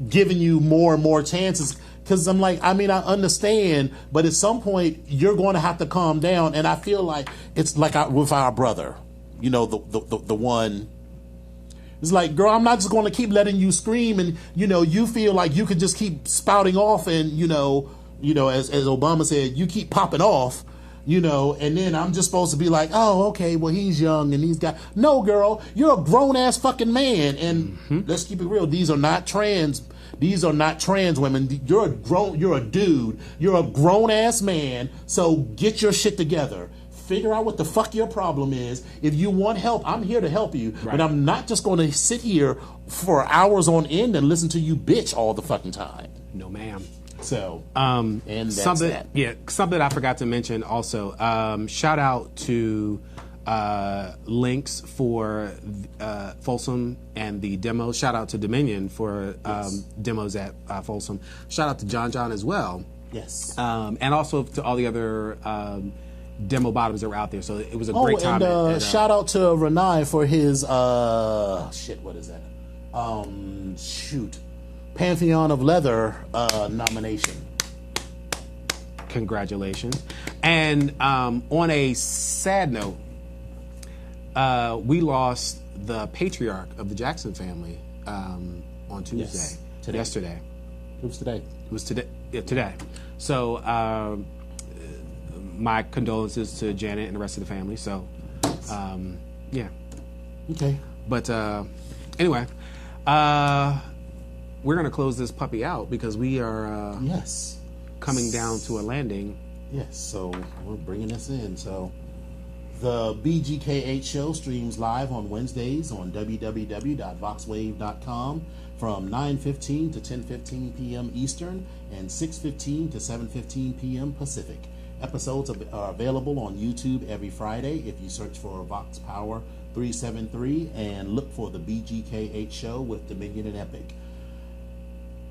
giving you more and more chances. Because I'm like, I understand, but at some point you're going to have to calm down. And I feel like it's like with our brother, the one. It's like, girl, I'm not just going to keep letting you scream and, you feel like you could just keep spouting off and, as Obama said, you keep popping off, and then I'm just supposed to be like, oh, okay, well, he's young and he's got... No, girl, you're a grown-ass fucking man. And let's keep it real. These are not trans women. You're a dude. You're a grown-ass man. So get your shit together. Figure out what the fuck your problem is. If you want help, I'm here to help you. Right. But I'm not just going to sit here for hours on end and listen to you bitch all the fucking time. No, ma'am. So, and that's something, that. Yeah, something I forgot to mention also. Shout out to Links for Folsom and the demos. Shout out to Dominion for demos at Folsom. Shout out to John as well. Yes. And also to all the other demo bottoms that were out there. So it was a great time. And shout out to Renai for his what is that? Pantheon of Leather nomination. Congratulations. And on a sad note, we lost the patriarch of the Jackson family on Tuesday. Yes, yesterday. It was today. It was today. Yeah, today. So my condolences to Janet and the rest of the family. So, yeah. Okay. But anyway, we're going to close this puppy out because we are coming down to a landing. Yes, so we're bringing this in. So the BGKH show streams live on Wednesdays on www.voxwave.com from 9:15 to 10:15 p.m. Eastern and 6:15 to 7:15 p.m. Pacific. Episodes are available on YouTube every Friday if you search for Vox Power 373 and look for the BGKH show with Dominion and Epic.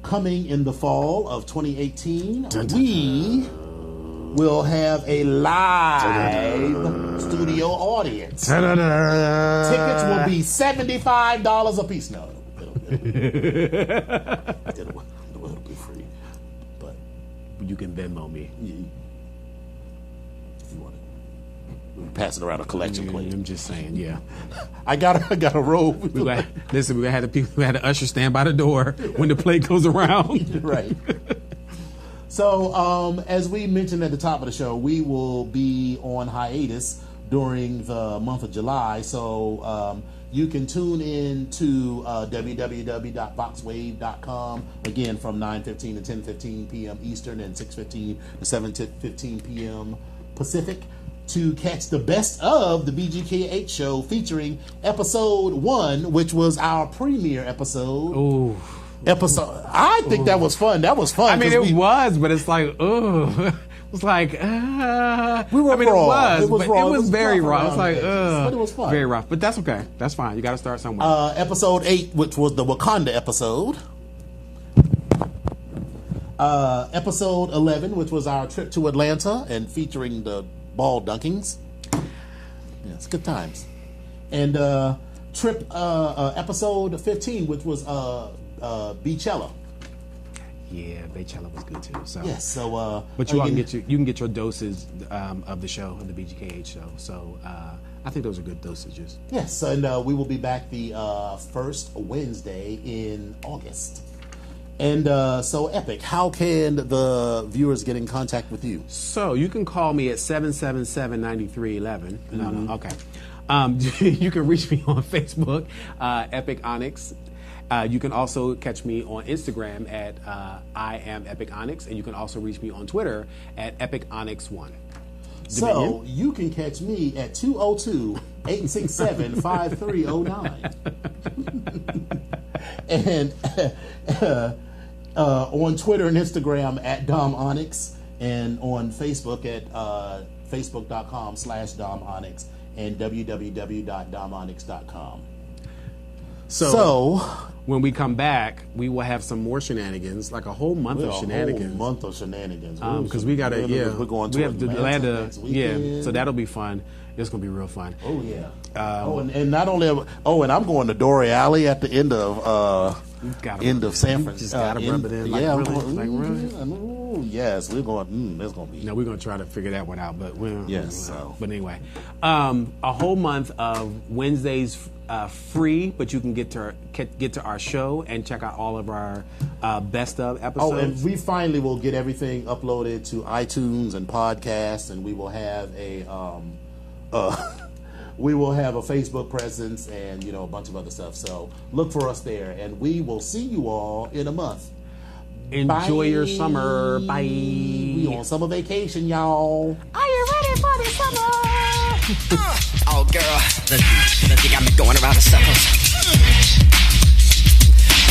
Coming in the fall of 2018, we will have a live studio audience. Tickets will be $75 a piece. No, it'll be free. But you can Venmo me. If you want it. We'll pass it around a collection plate. I'm just saying, yeah. I got a roll. Listen, we had the usher stand by the door when the plate goes around. Right. So, as we mentioned at the top of the show, we will be on hiatus during the month of July. So, you can tune in to www.voxwave.com, again, from 9:15 to 10:15 p.m. Eastern and 6:15 to 7:15 p.m. Pacific to catch the best of the BGKH show featuring episode 1, which was our premiere episode. Ooh. I think that was fun. That was fun. I mean, it was, but it's like, it was like, we were raw. It was very raw. It's like, but it was fun. Very rough. But that's okay. That's fine. You got to start somewhere. Episode 8, which was the Wakanda episode. Episode 11, which was our trip to Atlanta and featuring the ball dunkings. Yeah, it's good times. And episode 15, which was Beachella. Yeah, Beachella was good too. So yes, so but you can get your doses of the show, of the BGKH show. So I think those are good dosages. Yes, and we will be back the first Wednesday in August. And so, Epic, how can the viewers get in contact with you? So you can call me at 777-9311. No, okay. You can reach me on Facebook, Epic Onyx. You can also catch me on Instagram at I am Epic Onyx, and you can also reach me on Twitter at Epic Onyx1. So you can catch me at 202-867-5309. And on Twitter and Instagram at Dom Onyx, and on Facebook at facebook.com/Dom Onyx and www.domonyx.com. So when we come back, we will have some more shenanigans, like a whole month of shenanigans. Because we gotta, we're going to Atlanta next weekend. So that'll be fun. It's gonna be real fun. Oh yeah. And not only, and I'm going to Dory Alley at the end of San Francisco. Just gotta rub it in. Really? Yes, we're going. It's gonna be. No, we're gonna try to figure that one out. But but anyway, a whole month of Wednesdays free, but you can get to our show and check out all of our best of episodes. Oh, and we finally will get everything uploaded to iTunes and podcasts, and we will have a Facebook presence and a bunch of other stuff. So look for us there, and we will see you all in a month. Enjoy your summer. Bye. We on summer vacation, y'all. Are you ready for the summer? Oh, girl, you got me going around in circles.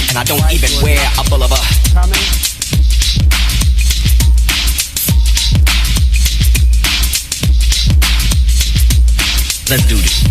And I don't even wear a boulevard. Let's do this.